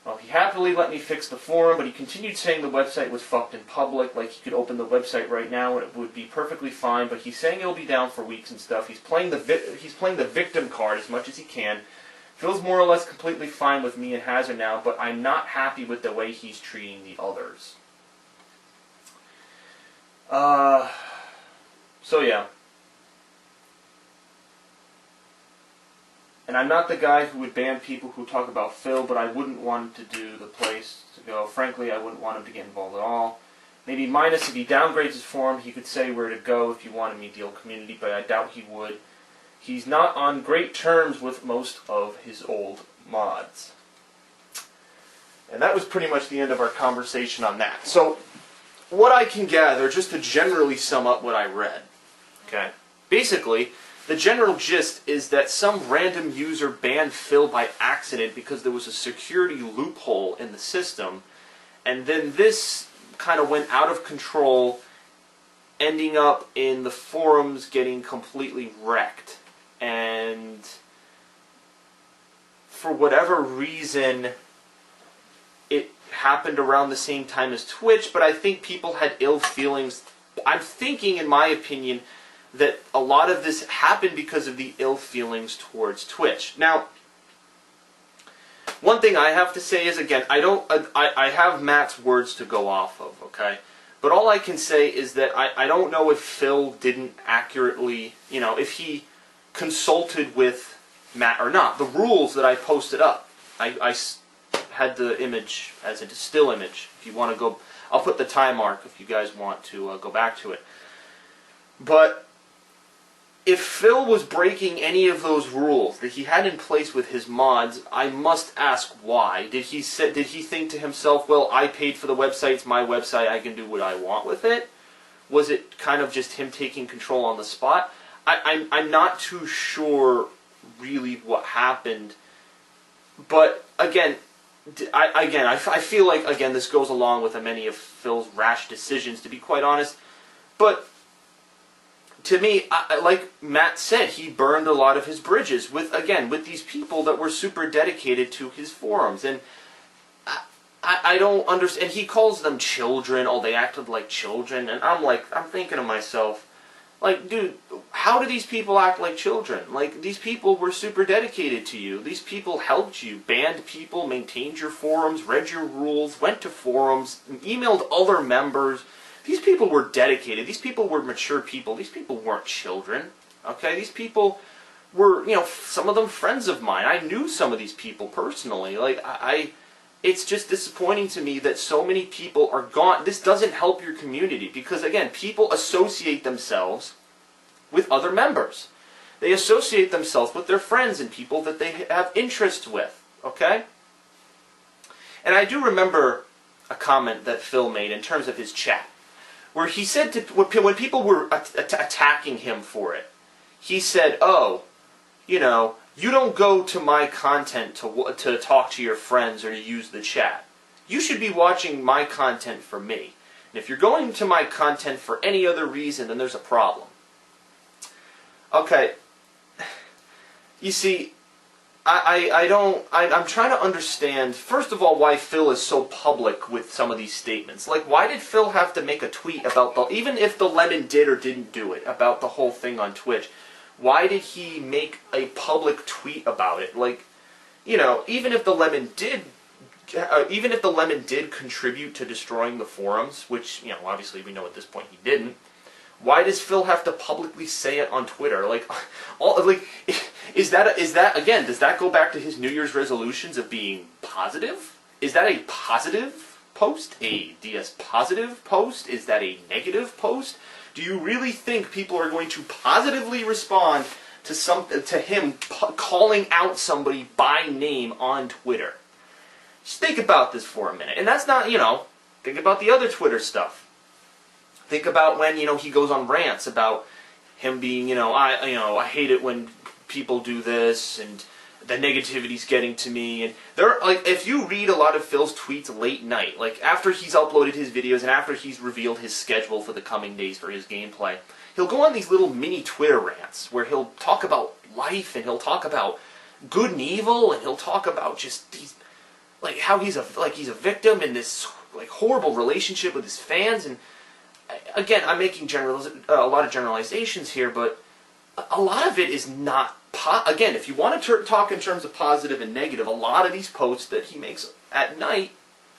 Well, he happily let me fix the forum, but he continued saying the website was fucked in public, like he could open the website right now and it would be perfectly fine, but he's saying it'll be down for weeks and stuff. He's playing the victim card as much as he can. Phil's more or less completely fine with me and Hazard now, but I'm not happy with the way he's treating the others. So yeah. And I'm not the guy who would ban people who talk about Phil, but I wouldn't want him to do the place to go. Frankly, I wouldn't want him to get involved at all. Maybe minus if he downgrades his forum, he could say where to go if you want a medial community, but I doubt he would. He's not on great terms with most of his old mods. And that was pretty much the end of our conversation on that. So, what I can gather, just to generally sum up what I read, okay? Basically, the general gist is that some random user banned Phil by accident because there was a security loophole in the system, and then this kind of went out of control, ending up in the forums getting completely wrecked. And for whatever reason, it happened around the same time as Twitch, but I think people had ill feelings. I'm thinking, in my opinion, that a lot of this happened because of the ill feelings towards Twitch. Now, one thing I have to say is, again, I have Matt's words to go off of, okay? But all I can say is that I don't know if Phil didn't accurately, if he consulted with Matt or not. The rules that I posted up, I had the image as a still image. If you want to go, I'll put the time mark if you guys want to go back to it. But if Phil was breaking any of those rules that he had in place with his mods, I must ask why. Did he think to himself, well, I paid for the website, it's my website, I can do what I want with it? Was it kind of just him taking control on the spot? I'm not too sure really what happened. But again, I feel like, again, this goes along with many of Phil's rash decisions, to be quite honest. But to me, like Matt said, he burned a lot of his bridges with these people that were super dedicated to his forums. And I don't understand. And he calls them children. Oh, they acted like children. And I'm thinking to myself, like, dude, how do these people act like children? Like, these people were super dedicated to you. These people helped you, banned people, maintained your forums, read your rules, went to forums, emailed other members. These people were dedicated. These people were mature people. These people weren't children. Okay? These people were, some of them friends of mine. I knew some of these people personally. Like, it's just disappointing to me that so many people are gone. This doesn't help your community because, again, people associate themselves with other members. They associate themselves with their friends and people that they have interests with. Okay? And I do remember a comment that Phil made in terms of his chat, where he said when people were attacking him for it, he said, oh, you don't go to my content to talk to your friends or to use the chat. You should be watching my content for me. And if you're going to my content for any other reason, then there's a problem. Okay. You see, I'm trying to understand, first of all, why Phil is so public with some of these statements. Like, why did Phil have to make a tweet about even if the Lemon did or didn't do it, about the whole thing on Twitch? Why did he make a public tweet about it? Like, even if the Lemon did contribute to destroying the forums, which, obviously we know at this point he didn't, why does Phil have to publicly say it on Twitter? Is that again, does that go back to his New Year's resolutions of being positive? Is that a positive post? A DS positive post? Is that a negative post? Do you really think people are going to positively respond to him calling out somebody by name on Twitter? Just think about this for a minute. And that's not, think about the other Twitter stuff. Think about when, he goes on rants about him being, I hate it when people do this, and the negativity's getting to me. And if you read a lot of Phil's tweets late night, like after he's uploaded his videos and after he's revealed his schedule for the coming days for his gameplay, he'll go on these little mini Twitter rants where he'll talk about life and he'll talk about good and evil and he'll talk about just these, like how he's a victim in this like horrible relationship with his fans. And again, I'm making a lot of generalizations here, but a lot of it is not. Again, if you want to talk in terms of positive and negative, a lot of these posts that he makes at night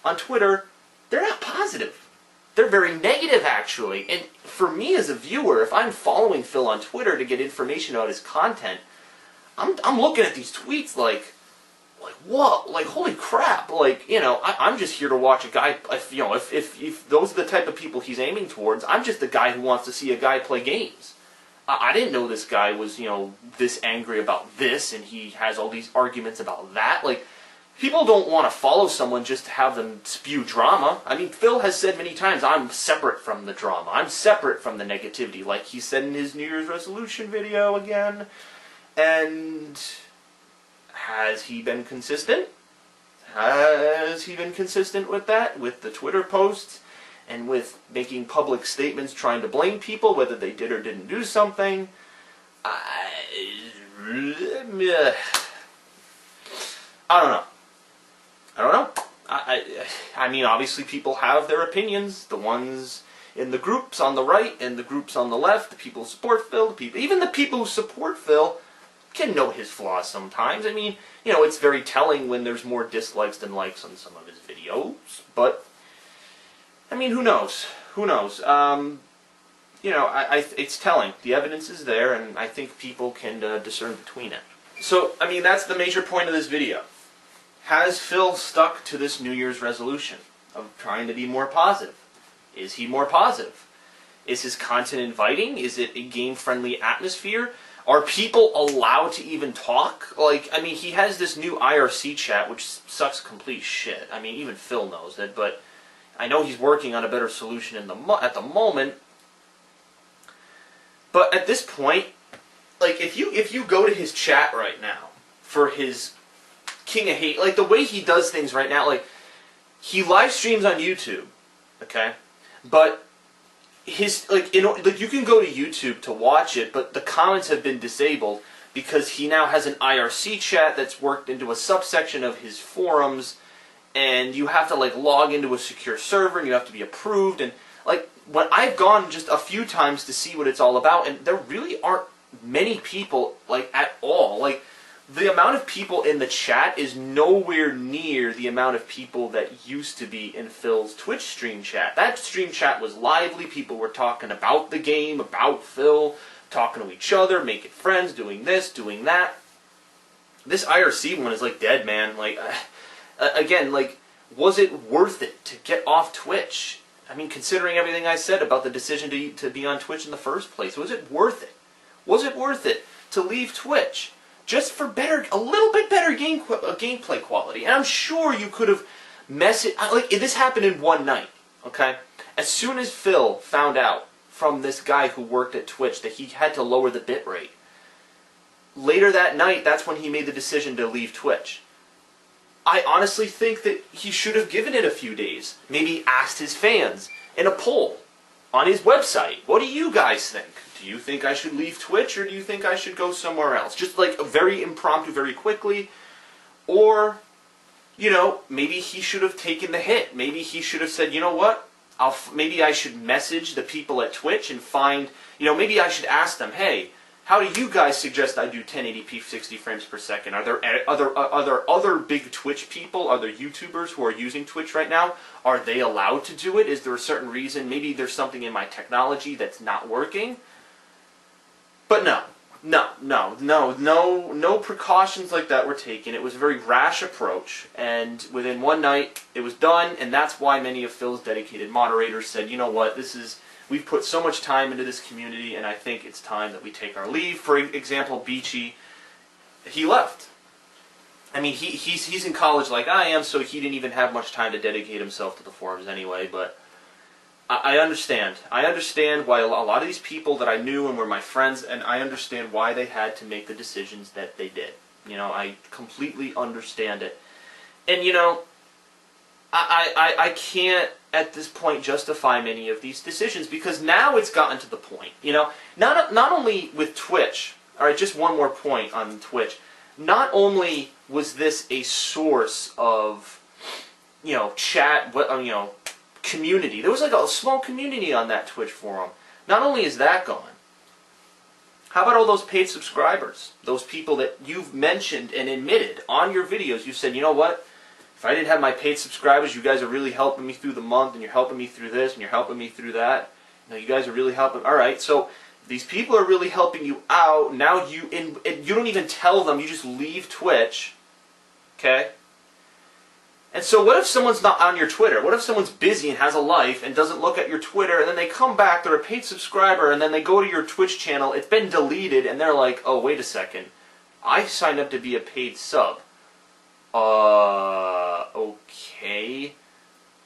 on Twitter, they're not positive. They're very negative, actually. And for me as a viewer, if I'm following Phil on Twitter to get information about his content, I'm looking at these tweets like, like, what? Like, holy crap. Like, you know, I'm just here to watch a guy, if those are the type of people he's aiming towards, I'm just the guy who wants to see a guy play games. I didn't know this guy was, you know, this angry about this, and he has all these arguments about that. Like, people don't want to follow someone just to have them spew drama. I mean, Phil has said many times, I'm separate from the drama. I'm separate from the negativity, like he said in his New Year's resolution video again. And has he been consistent? Has he been consistent with that? With the Twitter posts? And with making public statements trying to blame people, whether they did or didn't do something? I don't know. I don't know. I mean, obviously people have their opinions. The ones in the groups on the right and the groups on the left, the people who support Phil, even the people who support Phil can know his flaws sometimes. I mean, you know, it's very telling when there's more dislikes than likes on some of his videos. But, I mean, who knows? Who knows? You know, it's telling. The evidence is there, and I think people can discern between it. So, I mean, that's the major point of this video. Has Phil stuck to this New Year's resolution of trying to be more positive? Is he more positive? Is his content inviting? Is it a game-friendly atmosphere? Are people allowed to even talk? Like, I mean, he has this new IRC chat, which sucks complete shit. I mean, even Phil knows it, but I know he's working on a better solution at the moment. But at this point, like, if you go to his chat right now for his King of Hate, like the way he does things right now, like he live streams on YouTube, okay, but his like you can go to YouTube to watch it, but the comments have been disabled because he now has an IRC chat that's worked into a subsection of his forums, and you have to like log into a secure server and you have to be approved. And like when I've gone just a few times to see what it's all about, and there really aren't many people like at all. Like the amount of people in the chat is nowhere near the amount of people that used to be in Phil's Twitch stream chat. That stream chat was lively. People were talking about the game, about Phil, talking to each other, making friends, doing this, doing that. This IRC one is like dead, man. Like, again, like, was it worth it to get off Twitch? I mean, considering everything I said about the decision to be on Twitch in the first place, was it worth it? Was it worth it to leave Twitch just for a little bit better gameplay quality? And I'm sure you could have like, this happened in one night, okay? As soon as Phil found out from this guy who worked at Twitch that he had to lower the bitrate, later that night, that's when he made the decision to leave Twitch. I honestly think that he should have given it a few days. Maybe asked his fans in a poll on his website. What do you guys think? Do you think I should leave Twitch, or do you think I should go somewhere else? Just like a very impromptu, very quickly. Or, you know, maybe he should have taken the hit. Maybe he should have said, you know what? Maybe I should message the people at Twitch and find, you know, maybe I should ask them, hey, how do you guys suggest I do 1080p 60 frames per second? Are there other big Twitch people, other YouTubers who are using Twitch right now? Are they allowed to do it? Is there a certain reason? Maybe there's something in my technology that's not working. But no precautions like that were taken. It was a very rash approach, and within one night, it was done, and that's why many of Phil's dedicated moderators said, you know what, we've put so much time into this community, and I think it's time that we take our leave. For example, Beachy, he left. I mean, he's in college like I am, so he didn't even have much time to dedicate himself to the forums anyway, but I understand. I understand why a lot of these people that I knew and were my friends, and I understand why they had to make the decisions that they did. You know, I completely understand it. And, you know, I can't, at this point, justify many of these decisions, because now it's gotten to the point, you know, not only with Twitch, alright, just one more point on Twitch, not only was this a source of, you know, chat, you know, community. There was like a small community on that Twitch forum. Not only is that gone, how about all those paid subscribers? Those people that you've mentioned and admitted on your videos. You said, you know what? If I didn't have my paid subscribers, you guys are really helping me through the month, and you're helping me through this, and you're helping me through that. You know, you guys are really helping. All right, so these people are really helping you out. Now you don't even tell them. You just leave Twitch. Okay? And so what if someone's not on your Twitter? What if someone's busy and has a life and doesn't look at your Twitter, and then they come back, they're a paid subscriber, and then they go to your Twitch channel, it's been deleted, and they're like, oh, wait a second, I signed up to be a paid sub. Okay.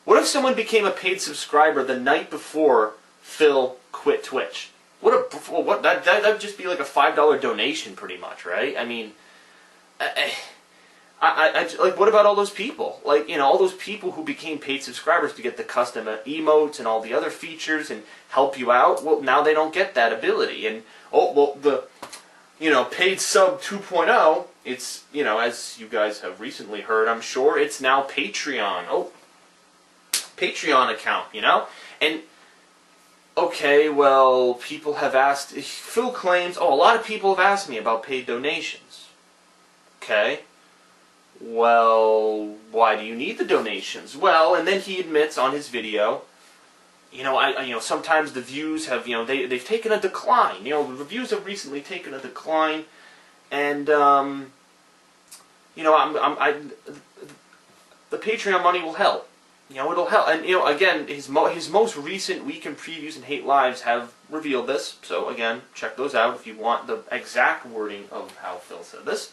What if someone became a paid subscriber the night before Phil quit Twitch? That'd just be like a $5 donation, pretty much, right? I mean, like, what about all those people? Like, you know, all those people who became paid subscribers to get the custom emotes and all the other features and help you out. Well, now they don't get that ability. And, oh, well, the, you know, paid sub 2.0, it's, you know, as you guys have recently heard, I'm sure, it's now Patreon. Oh, Patreon account, you know? And, okay, well, people have asked, Phil claims, oh, a lot of people have asked me about paid donations. Okay. Well, why do you need the donations? Well, and then he admits on his video, you know, sometimes the views have, you know, they've taken a decline. You know, the reviews have recently taken a decline, and you know, the Patreon money will help. You know, it'll help. And, you know, again, his most recent Week in Previews and Hate Lives have revealed this. So, again, check those out if you want the exact wording of how Phil said this.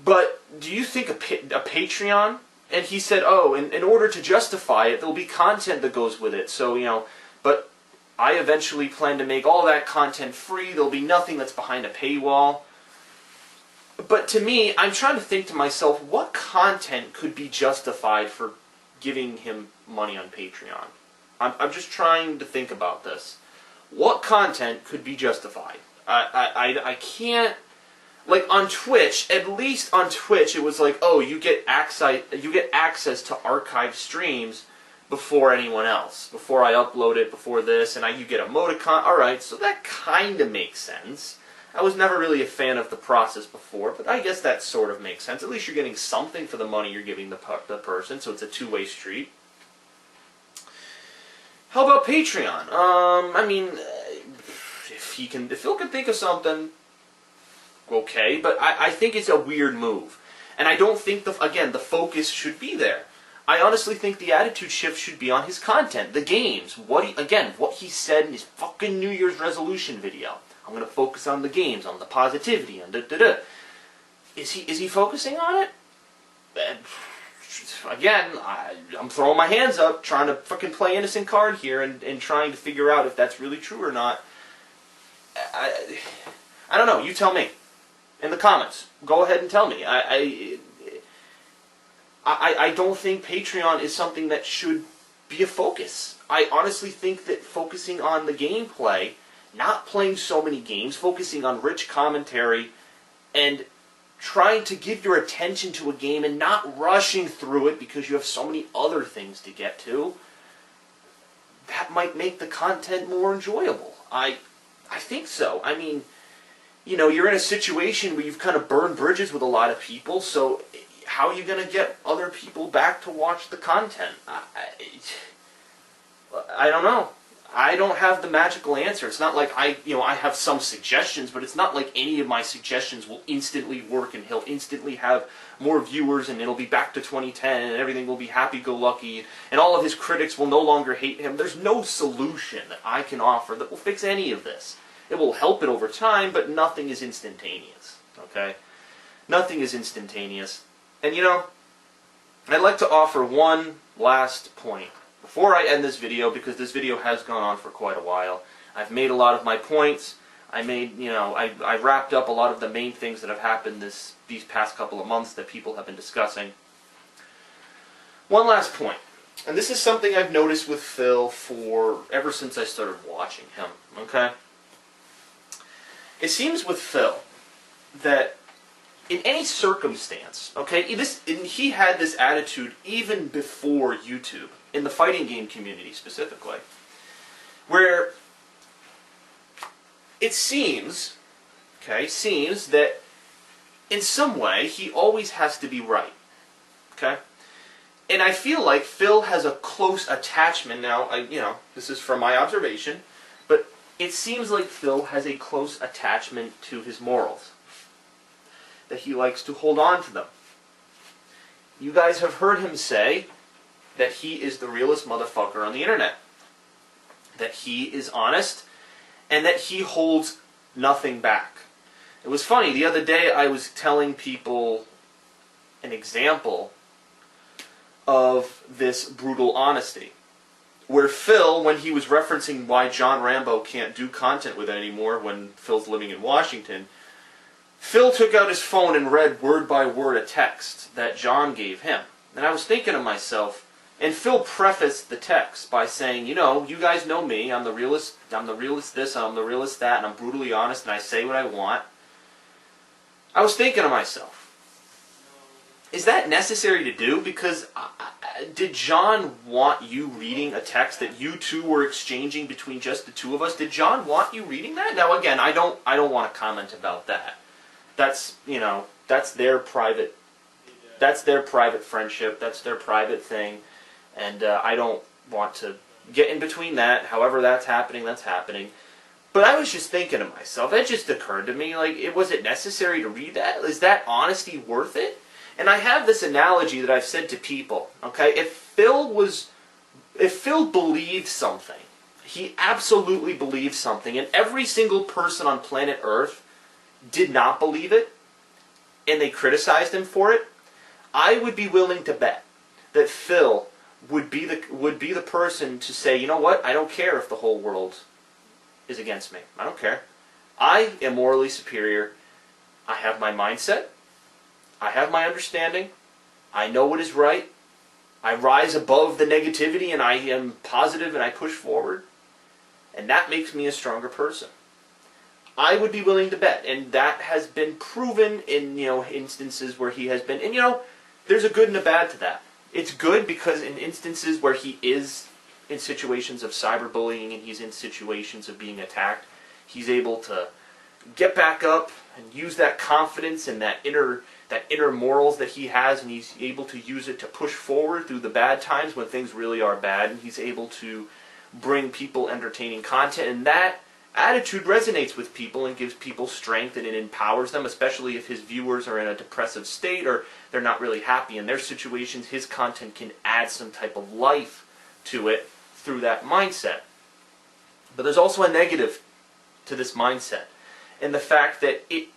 But do you think a Patreon? And he said, oh, in order to justify it, there'll be content that goes with it. So, you know, but I eventually plan to make all that content free. There'll be nothing that's behind a paywall. But to me, I'm trying to think to myself, what content could be justified for giving him money on Patreon? I'm just trying to think about this. What content could be justified? I can't. Like on Twitch, at least on Twitch, it was like, oh, you get access to archived streams before anyone else, before I upload it, before this, and you get emoticon. All right, so that kind of makes sense. I was never really a fan of the process before, but I guess that sort of makes sense. At least you're getting something for the money you're giving the person, so it's a two-way street. How about Patreon? I mean, if Phil can think of something, okay, but I think it's a weird move. And I don't think, the focus should be there. I honestly think the attitude shift should be on his content, the games. What he said in his fucking New Year's resolution video. I'm going to focus on the games, on the positivity, on da-da-da. Is he focusing on it? Again, I'm throwing my hands up, trying to fucking play innocent card here and trying to figure out if that's really true or not. I don't know, you tell me. In the comments. Go ahead and tell me. I don't think Patreon is something that should be a focus. I honestly think that focusing on the gameplay, not playing so many games, focusing on rich commentary, and trying to give your attention to a game and not rushing through it because you have so many other things to get to, that might make the content more enjoyable. I think so. I mean, you know, you're in a situation where you've kind of burned bridges with a lot of people, so how are you going to get other people back to watch the content? I don't know. I don't have the magical answer. It's not like I have some suggestions, but it's not like any of my suggestions will instantly work and he'll instantly have more viewers and it'll be back to 2010 and everything will be happy-go-lucky and all of his critics will no longer hate him. There's no solution that I can offer that will fix any of this. It will help it over time, but nothing is instantaneous, okay? Nothing is instantaneous. And, you know, I'd like to offer one last point before I end this video, because this video has gone on for quite a while. I've made a lot of my points. I wrapped up a lot of the main things that have happened these past couple of months that people have been discussing. One last point. And this is something I've noticed with Phil ever since I started watching him, okay? It seems with Phil that in any circumstance, okay, he had this attitude even before YouTube, in the fighting game community specifically, where it seems that in some way he always has to be right, okay? And I feel like Phil has a close attachment now, this is from my observation, but it seems like Phil has a close attachment to his morals. that he likes to hold on to them. You guys have heard him say that he is the realest motherfucker on the internet. That he is honest, and that he holds nothing back. It was funny, the other day I was telling people an example of this brutal honesty. Where Phil, when he was referencing why John Rambo can't do content with it anymore when Phil's living in Washington, Phil took out his phone and read word by word a text that John gave him. And I was thinking to myself, and Phil prefaced the text by saying, you know, you guys know me, I'm the realist this, I'm the realist that, and I'm brutally honest, and I say what I want. I was thinking to myself, is that necessary to do? Because did John want you reading a text that you two were exchanging between just the two of us? Did John want you reading that? Now again, I don't want to comment about that. That's, you know, that's their private friendship, that's their private thing, and I don't want to get in between that. However that's happening, that's happening. But I was just thinking to myself, it just occurred to me, like, was it necessary to read that? Is that honesty worth it? And I have this analogy that I've said to people, okay? If Phil believed something, he absolutely believed something, and every single person on planet Earth did not believe it, and they criticized him for it, I would be willing to bet that Phil would be the person to say, you know what, I don't care if the whole world is against me. I don't care. I am morally superior. I have my mindset. I have my understanding. I know what is right. I rise above the negativity and I am positive and I push forward. And that makes me a stronger person. I would be willing to bet, and that has been proven in, you know, instances where he has been, and you know, there's a good and a bad to that. It's good because in instances where he is in situations of cyberbullying and he's in situations of being attacked, he's able to get back up and use that confidence and that inner morals that he has, and he's able to use it to push forward through the bad times when things really are bad, and he's able to bring people entertaining content, and that attitude resonates with people and gives people strength, and it empowers them, especially if his viewers are in a depressive state or they're not really happy in their situations. His content can add some type of life to it through that mindset. But there's also a negative to this mindset, and the fact that it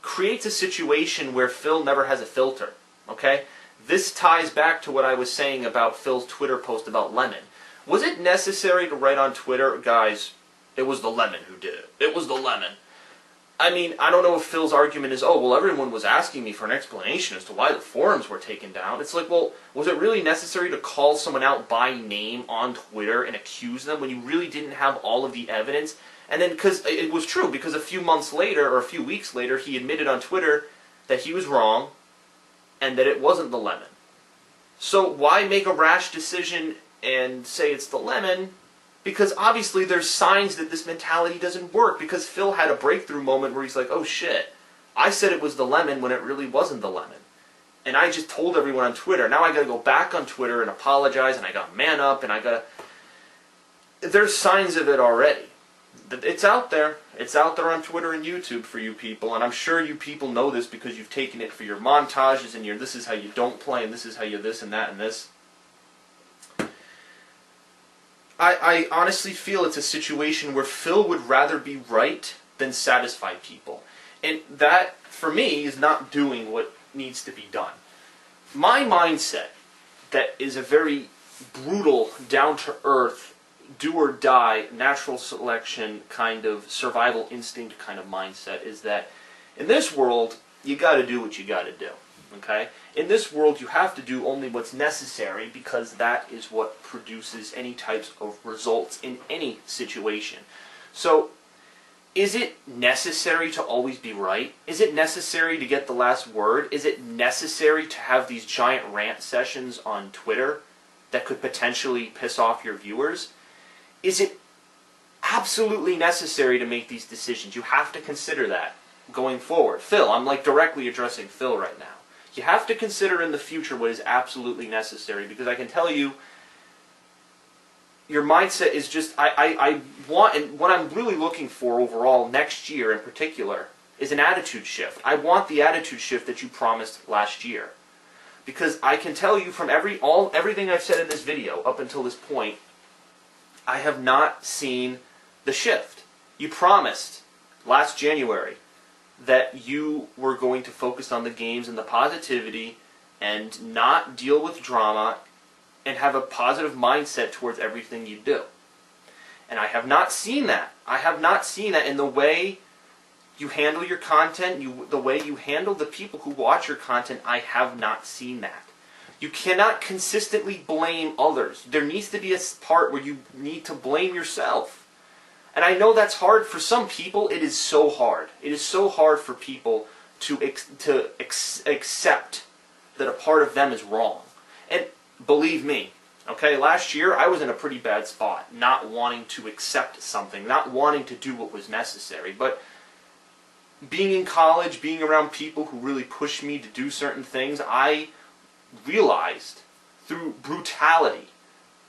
creates a situation where Phil never has a filter, okay? This ties back to what I was saying about Phil's Twitter post about Lemon. Was it necessary to write on Twitter, guys, it was the Lemon who did it. It was the Lemon. I mean, I don't know if Phil's argument is, oh, well, everyone was asking me for an explanation as to why the forums were taken down. It's like, well, was it really necessary to call someone out by name on Twitter and accuse them when you really didn't have all of the evidence? And then, because it was true, because a few months later, or a few weeks later, he admitted on Twitter that he was wrong and that it wasn't the Lemon. So why make a rash decision and say it's the Lemon? Because obviously there's signs that this mentality doesn't work, because Phil had a breakthrough moment where he's like, oh shit, I said it was the Lemon when it really wasn't the Lemon. And I just told everyone on Twitter. Now I gotta go back on Twitter and apologize, and I gotta man up, and I gotta... There's signs of it already. It's out there. It's out there on Twitter and YouTube for you people, and I'm sure you people know this because you've taken it for your montages and your this is how you don't play, and this is how you this and that and this. I honestly feel it's a situation where Phil would rather be right than satisfy people. And that, for me, is not doing what needs to be done. My mindset, that is a very brutal, down-to-earth, do-or-die, natural selection kind of survival instinct kind of mindset, is that in this world, you gotta do what you gotta do. Okay? In this world, you have to do only what's necessary, because that is what produces any types of results in any situation. So, is it necessary to always be right? Is it necessary to get the last word? Is it necessary to have these giant rant sessions on Twitter that could potentially piss off your viewers? Is it absolutely necessary to make these decisions? You have to consider that going forward. Phil, I'm like directly addressing Phil right now. You have to consider in the future what is absolutely necessary, because I can tell you, your mindset is just, I want, and what I'm really looking for overall next year in particular, is an attitude shift. I want the attitude shift that you promised last year. Because I can tell you from everything I've said in this video up until this point, I have not seen the shift. You promised last January that you were going to focus on the games and the positivity and not deal with drama and have a positive mindset towards everything you do. And I have not seen that. I have not seen that in the way you handle your content, the way you handle the people who watch your content. I have not seen that. You cannot consistently blame others. There needs to be a part where you need to blame yourself. And I know that's hard for some people. It is so hard. It is so hard for people to accept that a part of them is wrong. And believe me, okay, last year I was in a pretty bad spot, not wanting to accept something, not wanting to do what was necessary. But being in college, being around people who really pushed me to do certain things, I realized through brutality,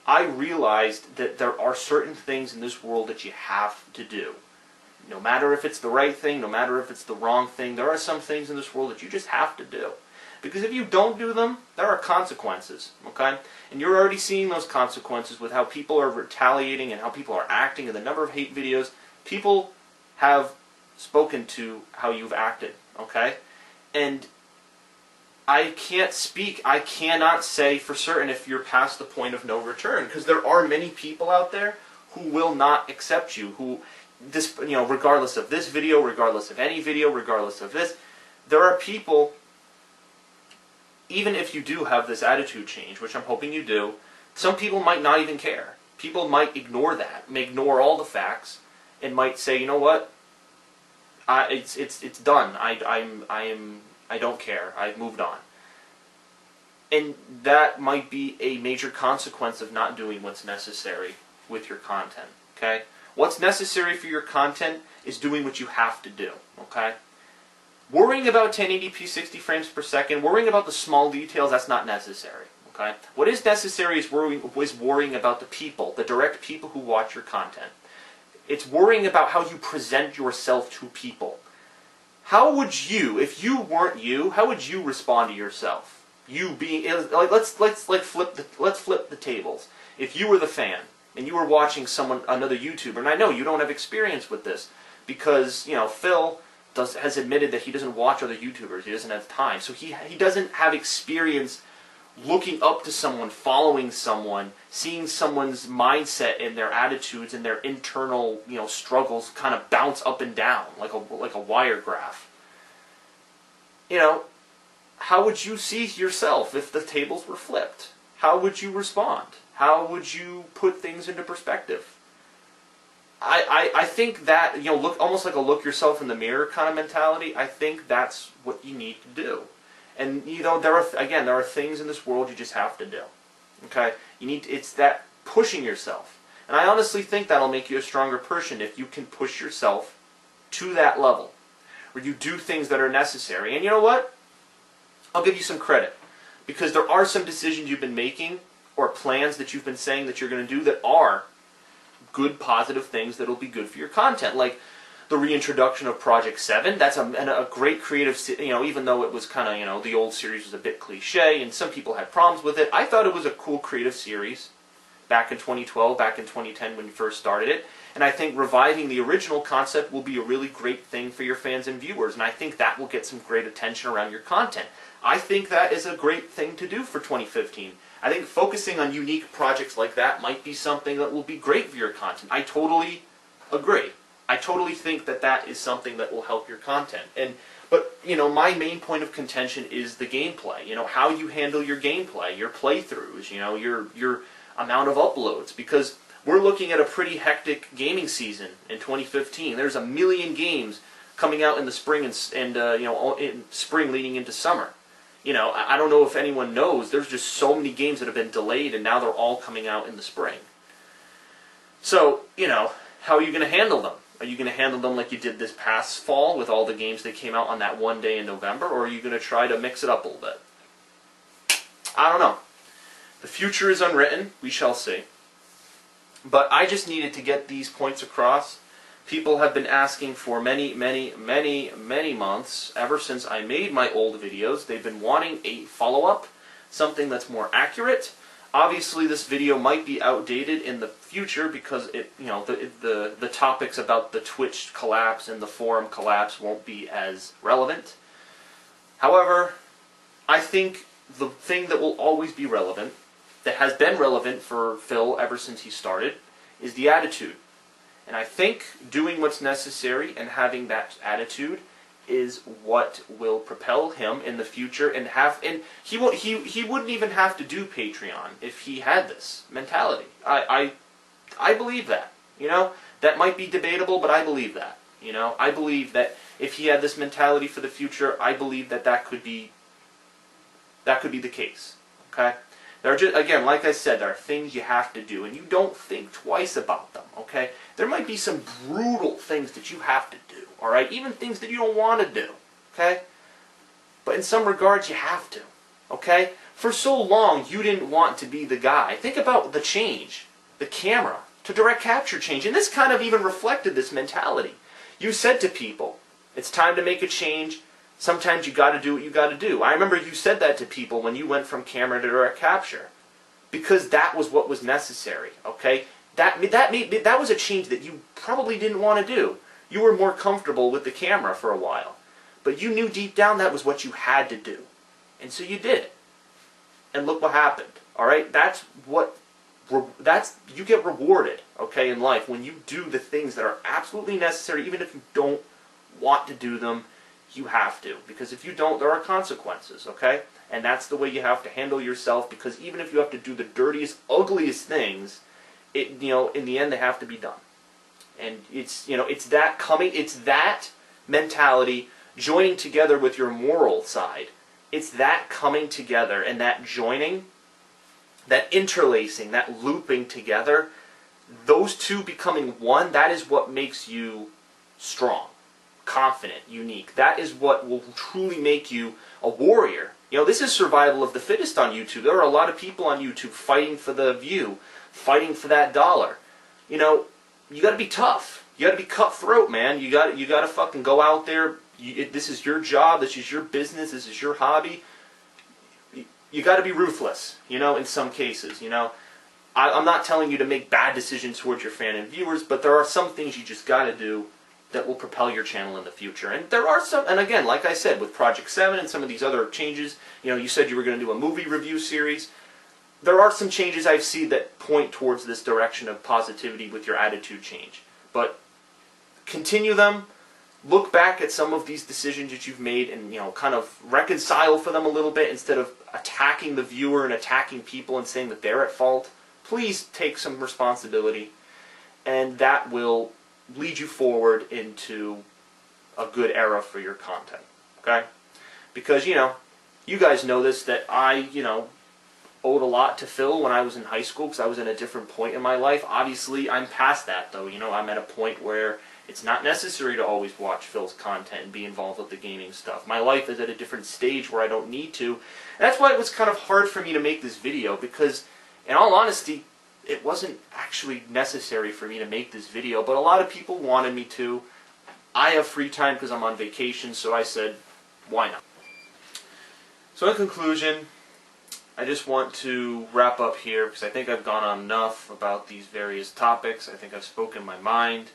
I realized that there are certain things in this world that you have to do. No matter if it's the right thing, no matter if it's the wrong thing, there are some things in this world that you just have to do. Because if you don't do them, there are consequences, okay? And you're already seeing those consequences with how people are retaliating and how people are acting and the number of hate videos. People have spoken to how you've acted, okay? And I cannot say for certain if you're past the point of no return, because there are many people out there who will not accept you, who, regardless of this video, regardless of any video, regardless of this, there are people, even if you do have this attitude change, which I'm hoping you do, some people might not even care. People might ignore that, may ignore all the facts, and might say, you know what, it's done. I don't care. I've moved on. And that might be a major consequence of not doing what's necessary with your content, okay? What's necessary for your content is doing what you have to do, okay? Worrying about 1080p 60 frames per second, worrying about the small details, that's not necessary, okay? What is necessary is worrying about the people, the direct people who watch your content. It's worrying about how you present yourself to people. How would you, if you weren't you, how would you respond to yourself? You being, like, let's flip the tables. If you were the fan and you were watching another YouTuber, and I know you don't have experience with this because Phil has admitted that he doesn't watch other YouTubers. He doesn't have time, so he doesn't have experience looking up to someone, following someone, seeing someone's mindset and their attitudes and their internal, struggles kind of bounce up and down like a wire graph. How would you see yourself if the tables were flipped? How would you respond? How would you put things into perspective? I think that, look almost like a look yourself in the mirror kind of mentality. I think that's what you need to do. And there are things in this world you just have to do. Okay? It's that pushing yourself. And I honestly think that'll make you a stronger person if you can push yourself to that level where you do things that are necessary. And you know what? I'll give you some credit, because there are some decisions you've been making or plans that you've been saying that you're going to do that are good, positive things that'll be good for your content, like the reintroduction of Project 7. That's a great creative, even though it was kind of, the old series was a bit cliche and some people had problems with it, I thought it was a cool creative series back in 2012, back in 2010 when you first started it. And I think reviving the original concept will be a really great thing for your fans and viewers, and I think that will get some great attention around your content. I think that is a great thing to do for 2015. I think focusing on unique projects like that might be something that will be great for your content. I totally agree. I totally think that that is something that will help your content. But my main point of contention is the gameplay. How you handle your gameplay, your playthroughs, your amount of uploads, because we're looking at a pretty hectic gaming season in 2015. There's 1 million games coming out in the spring and in spring leading into summer. I don't know if anyone knows, there's just so many games that have been delayed and now they're all coming out in the spring. So, how are you going to handle them? Are you going to handle them like you did this past fall with all the games that came out on that one day in November, or are you going to try to mix it up a little bit? I don't know. The future is unwritten. We shall see. But I just needed to get these points across People have been asking for many months, ever since I made my old videos. They've been wanting a follow-up, something that's more accurate. Obviously, this video might be outdated in the future because the topics about the Twitch collapse and the forum collapse won't be as relevant. However, I think the thing that will always be relevant, that has been relevant for Phil ever since he started, is the attitude. And I think doing what's necessary and having that attitude is what will propel him in the future, and he wouldn't even have to do Patreon if he had this mentality. I believe that. That might be debatable, but I believe that. I believe that if he had this mentality for the future, I believe that could be the case. Okay? There are just, again, like I said, there are things you have to do, and you don't think twice about them, okay? There might be some brutal things that you have to do, all right? Even things that you don't want to do, okay? But in some regards, you have to, okay? For so long, you didn't want to be the guy. Think about the change, the camera to direct capture change, and this kind of even reflected this mentality. You said to people, it's time to make a change. Sometimes you got to do what you got to do. I remember you said that to people when you went from camera to direct capture, because that was what was necessary. Okay, that was a change that you probably didn't want to do. You were more comfortable with the camera for a while, but you knew deep down that was what you had to do, and so you did it. And look what happened. All right, you get rewarded. Okay, in life when you do the things that are absolutely necessary, even if you don't want to do them. You have to, because if you don't, there are consequences, okay? And that's the way you have to handle yourself, because even if you have to do the dirtiest, ugliest things, in the end, they have to be done. And it's that mentality joining together with your moral side. It's that coming together and that joining, that interlacing, that looping together, those two becoming one, that is what makes you strong. Confident, unique. That is what will truly make you a warrior. This is survival of the fittest on YouTube. There are a lot of people on YouTube fighting for the view, fighting for that dollar. You got to be tough. You got to be cutthroat, man. You got to fucking go out there. This is your job. This is your business. This is your hobby. You got to be ruthless. In some cases. I'm not telling you to make bad decisions towards your fan and viewers, but there are some things you just got to do that will propel your channel in the future. And there are some, and again, like I said, with Project 7 and some of these other changes, you said you were going to do a movie review series. There are some changes I've seen that point towards this direction of positivity with your attitude change. But continue them, look back at some of these decisions that you've made and, kind of reconcile for them a little bit instead of attacking the viewer and attacking people and saying that they're at fault. Please take some responsibility, and that will lead you forward into a good era for your content, okay? Because, you guys know this, that I, owed a lot to Phil when I was in high school because I was in a different point in my life. Obviously, I'm past that, though. I'm at a point where it's not necessary to always watch Phil's content and be involved with the gaming stuff. My life is at a different stage where I don't need to. And that's why it was kind of hard for me to make this video, because, in all honesty, it wasn't actually necessary for me to make this video, but a lot of people wanted me to. I have free time because I'm on vacation, so I said, why not? So in conclusion, I just want to wrap up here because I think I've gone on enough about these various topics. I think I've spoken my mind.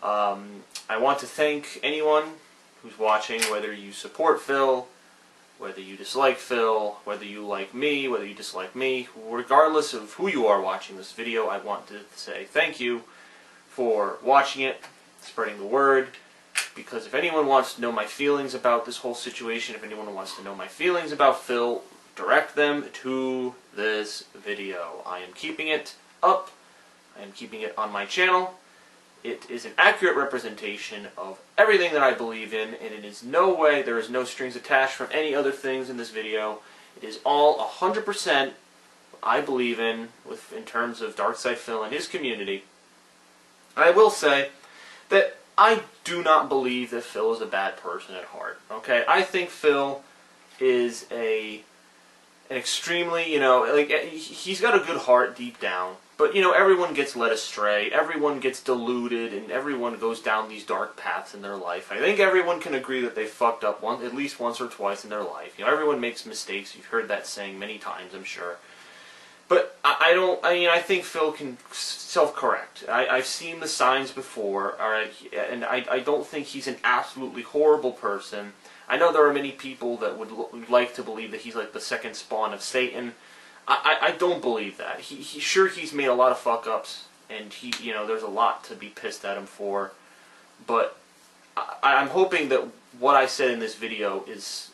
I want to thank anyone who's watching, whether you support Phil, whether you dislike Phil, whether you like me, whether you dislike me, regardless of who you are watching this video, I want to say thank you for watching it, spreading the word, because if anyone wants to know my feelings about this whole situation, if anyone wants to know my feelings about Phil, direct them to this video. I am keeping it up. I am keeping it on my channel. It is an accurate representation of everything that I believe in, and it is no way, there is no strings attached from any other things in this video. It is all 100% what I believe in terms of DarksydePhil and his community. I will say that I do not believe that Phil is a bad person at heart. Okay, I think Phil is an extremely, he's got a good heart deep down. But, you know, everyone gets led astray, everyone gets deluded, and everyone goes down these dark paths in their life. I think everyone can agree that they fucked up at least once or twice in their life. You know, everyone makes mistakes. You've heard that saying many times, I'm sure. But I think Phil can self-correct. I've seen the signs before, alright, and I don't think he's an absolutely horrible person. I know there are many people that would like to believe that he's like the second spawn of Satan. I don't believe that. He's made a lot of fuck-ups, and there's a lot to be pissed at him for. But I'm hoping that what I said in this video is,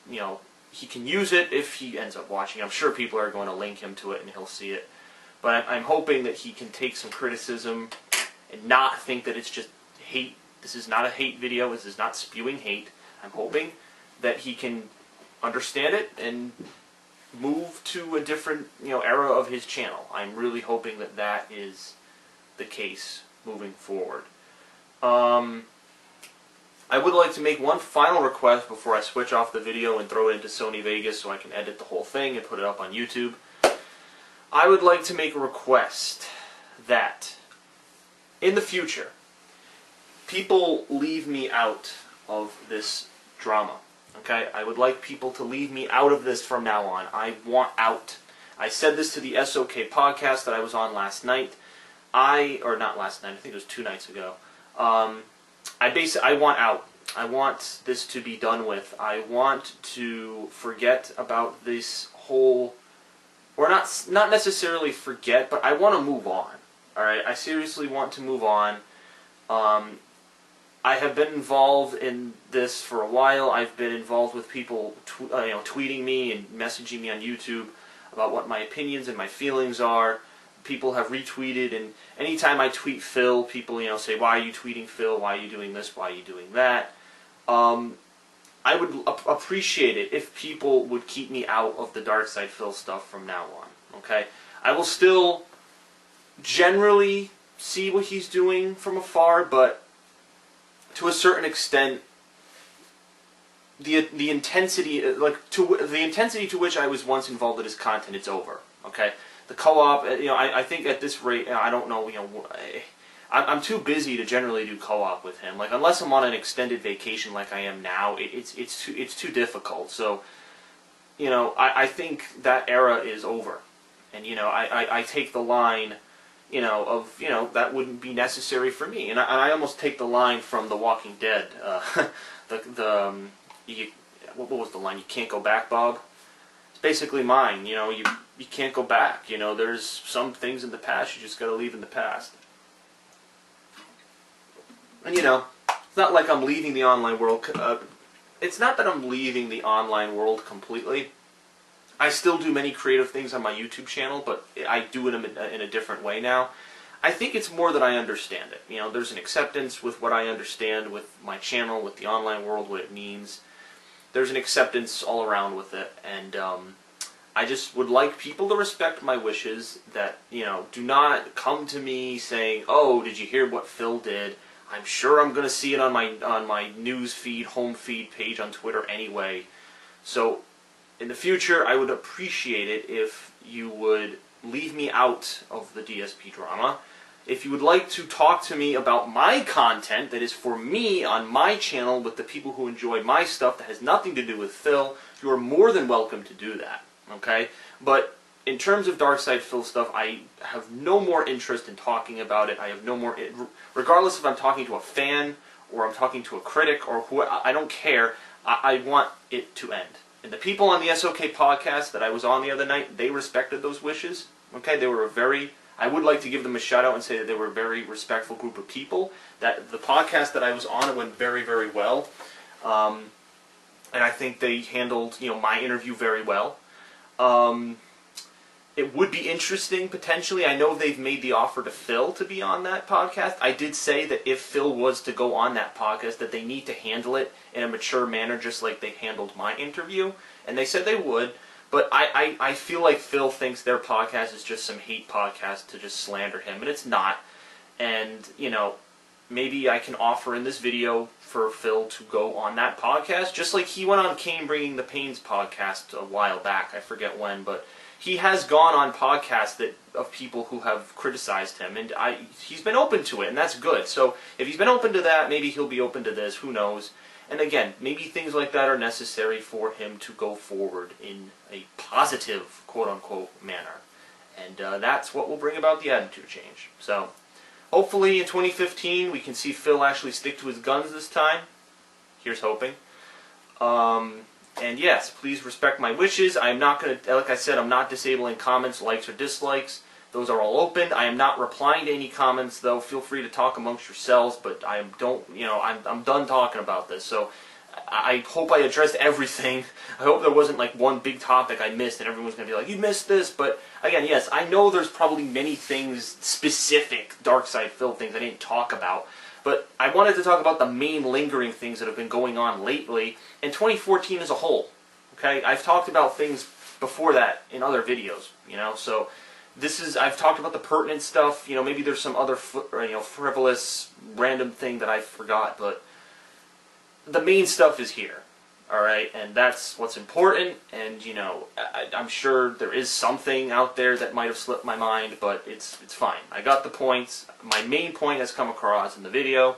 he can use it if he ends up watching. I'm sure people are going to link him to it and he'll see it. But I'm hoping that he can take some criticism and not think that it's just hate. This is not a hate video. This is not spewing hate. I'm hoping that he can understand it and move to a different era of his channel. I'm really hoping that that is the case moving forward. I would like to make one final request before I switch off the video and throw it into Sony Vegas so I can edit the whole thing and put it up on YouTube. I would like to make a request that in the future people leave me out of this drama. Okay? I would like people to leave me out of this from now on. I want out. I said this to the SOK podcast that I was on last night. Or not last night, I think it was 2 nights ago. I want out. I want this to be done with. I want to forget about this whole, or not necessarily forget, but I want to move on. Alright, I seriously want to move on. I have been involved in this for a while. I've been involved with people tweeting me and messaging me on YouTube about what my opinions and my feelings are. People have retweeted, and anytime I tweet Phil, people say, "Why are you tweeting Phil? Why are you doing this? Why are you doing that?" I would appreciate it if people would keep me out of the DarksydePhil stuff from now on. Okay, I will still generally see what he's doing from afar, but to a certain extent, the intensity to which I was once involved in his content, it's over. Okay. The co-op, I think at this rate, I don't know, I'm too busy to generally do co-op with him. Like, unless I'm on an extended vacation like I am now, it's too difficult. So, I think that era is over. And, I take the line, of, that wouldn't be necessary for me. And I almost take the line from The Walking Dead. What was the line? You can't go back, Bob? Basically mine, you can't go back. There's some things in the past you just got to leave in the past. And it's not like I'm leaving the online world. It's not that I'm leaving the online world completely. I still do many creative things on my YouTube channel, but I do it in a different way now. I think it's more that I understand it. There's an acceptance with what I understand with my channel, with the online world, what it means. There's an acceptance all around with it, and I just would like people to respect my wishes, that, do not come to me saying, "Oh, did you hear what Phil did?" I'm sure I'm going to see it on my news feed, home feed page on Twitter anyway. So, in the future, I would appreciate it if you would leave me out of the DSP drama. If you would like to talk to me about my content that is for me on my channel with the people who enjoy my stuff that has nothing to do with Phil, you are more than welcome to do that. Okay? But in terms of DarksydePhil stuff, I have no more interest in talking about it. I have no more, regardless if I'm talking to a fan or I'm talking to a critic or who, I don't care. I want it to end. And the people on the SOK podcast that I was on the other night, they respected those wishes. Okay? They were I would like to give them a shout out and say that they were a very respectful group of people. That the podcast that I was on, it went very, very well. And I think they handled, my interview very well. It would be interesting, potentially. I know they've made the offer to Phil to be on that podcast. I did say that if Phil was to go on that podcast, that they need to handle it in a mature manner, just like they handled my interview. And they said they would. But I feel like Phil thinks their podcast is just some hate podcast to just slander him, and it's not. And, maybe I can offer in this video for Phil to go on that podcast, just like he went on Kane Bringing the Pains podcast a while back. I forget when, but he has gone on podcasts of people who have criticized him, and he's been open to it, and that's good. So if he's been open to that, maybe he'll be open to this. Who knows? And again, maybe things like that are necessary for him to go forward in a positive, quote-unquote, manner. And that's what will bring about the attitude change. So hopefully in 2015 we can see Phil actually stick to his guns this time. Here's hoping. And yes, please respect my wishes. I am not going to, like I said, I'm not disabling comments, likes, or dislikes. Those are all open. I am not replying to any comments, though. Feel free to talk amongst yourselves, but I'm done talking about this. So I hope I addressed everything. I hope there wasn't like one big topic I missed and everyone's going to be like, you missed this. But again, yes, I know there's probably many things, specific DarksydePhil things I didn't talk about. But I wanted to talk about the main lingering things that have been going on lately in 2014 as a whole. Okay, I've talked about things before that in other videos, so I've talked about the pertinent stuff, maybe there's some other, frivolous, random thing that I forgot, but the main stuff is here, alright, and that's what's important, and, I'm sure there is something out there that might have slipped my mind, but it's fine. I got the points. My main point has come across in the video,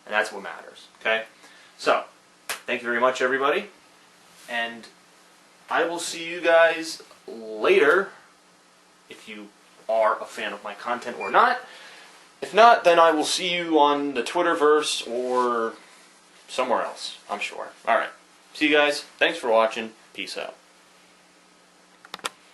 and that's what matters, okay? So, thank you very much, everybody, and I will see you guys later, if you are a fan of my content or not. If not, then I will see you on the Twitterverse or somewhere else, I'm sure. Alright, see you guys. Thanks for watching. Peace out.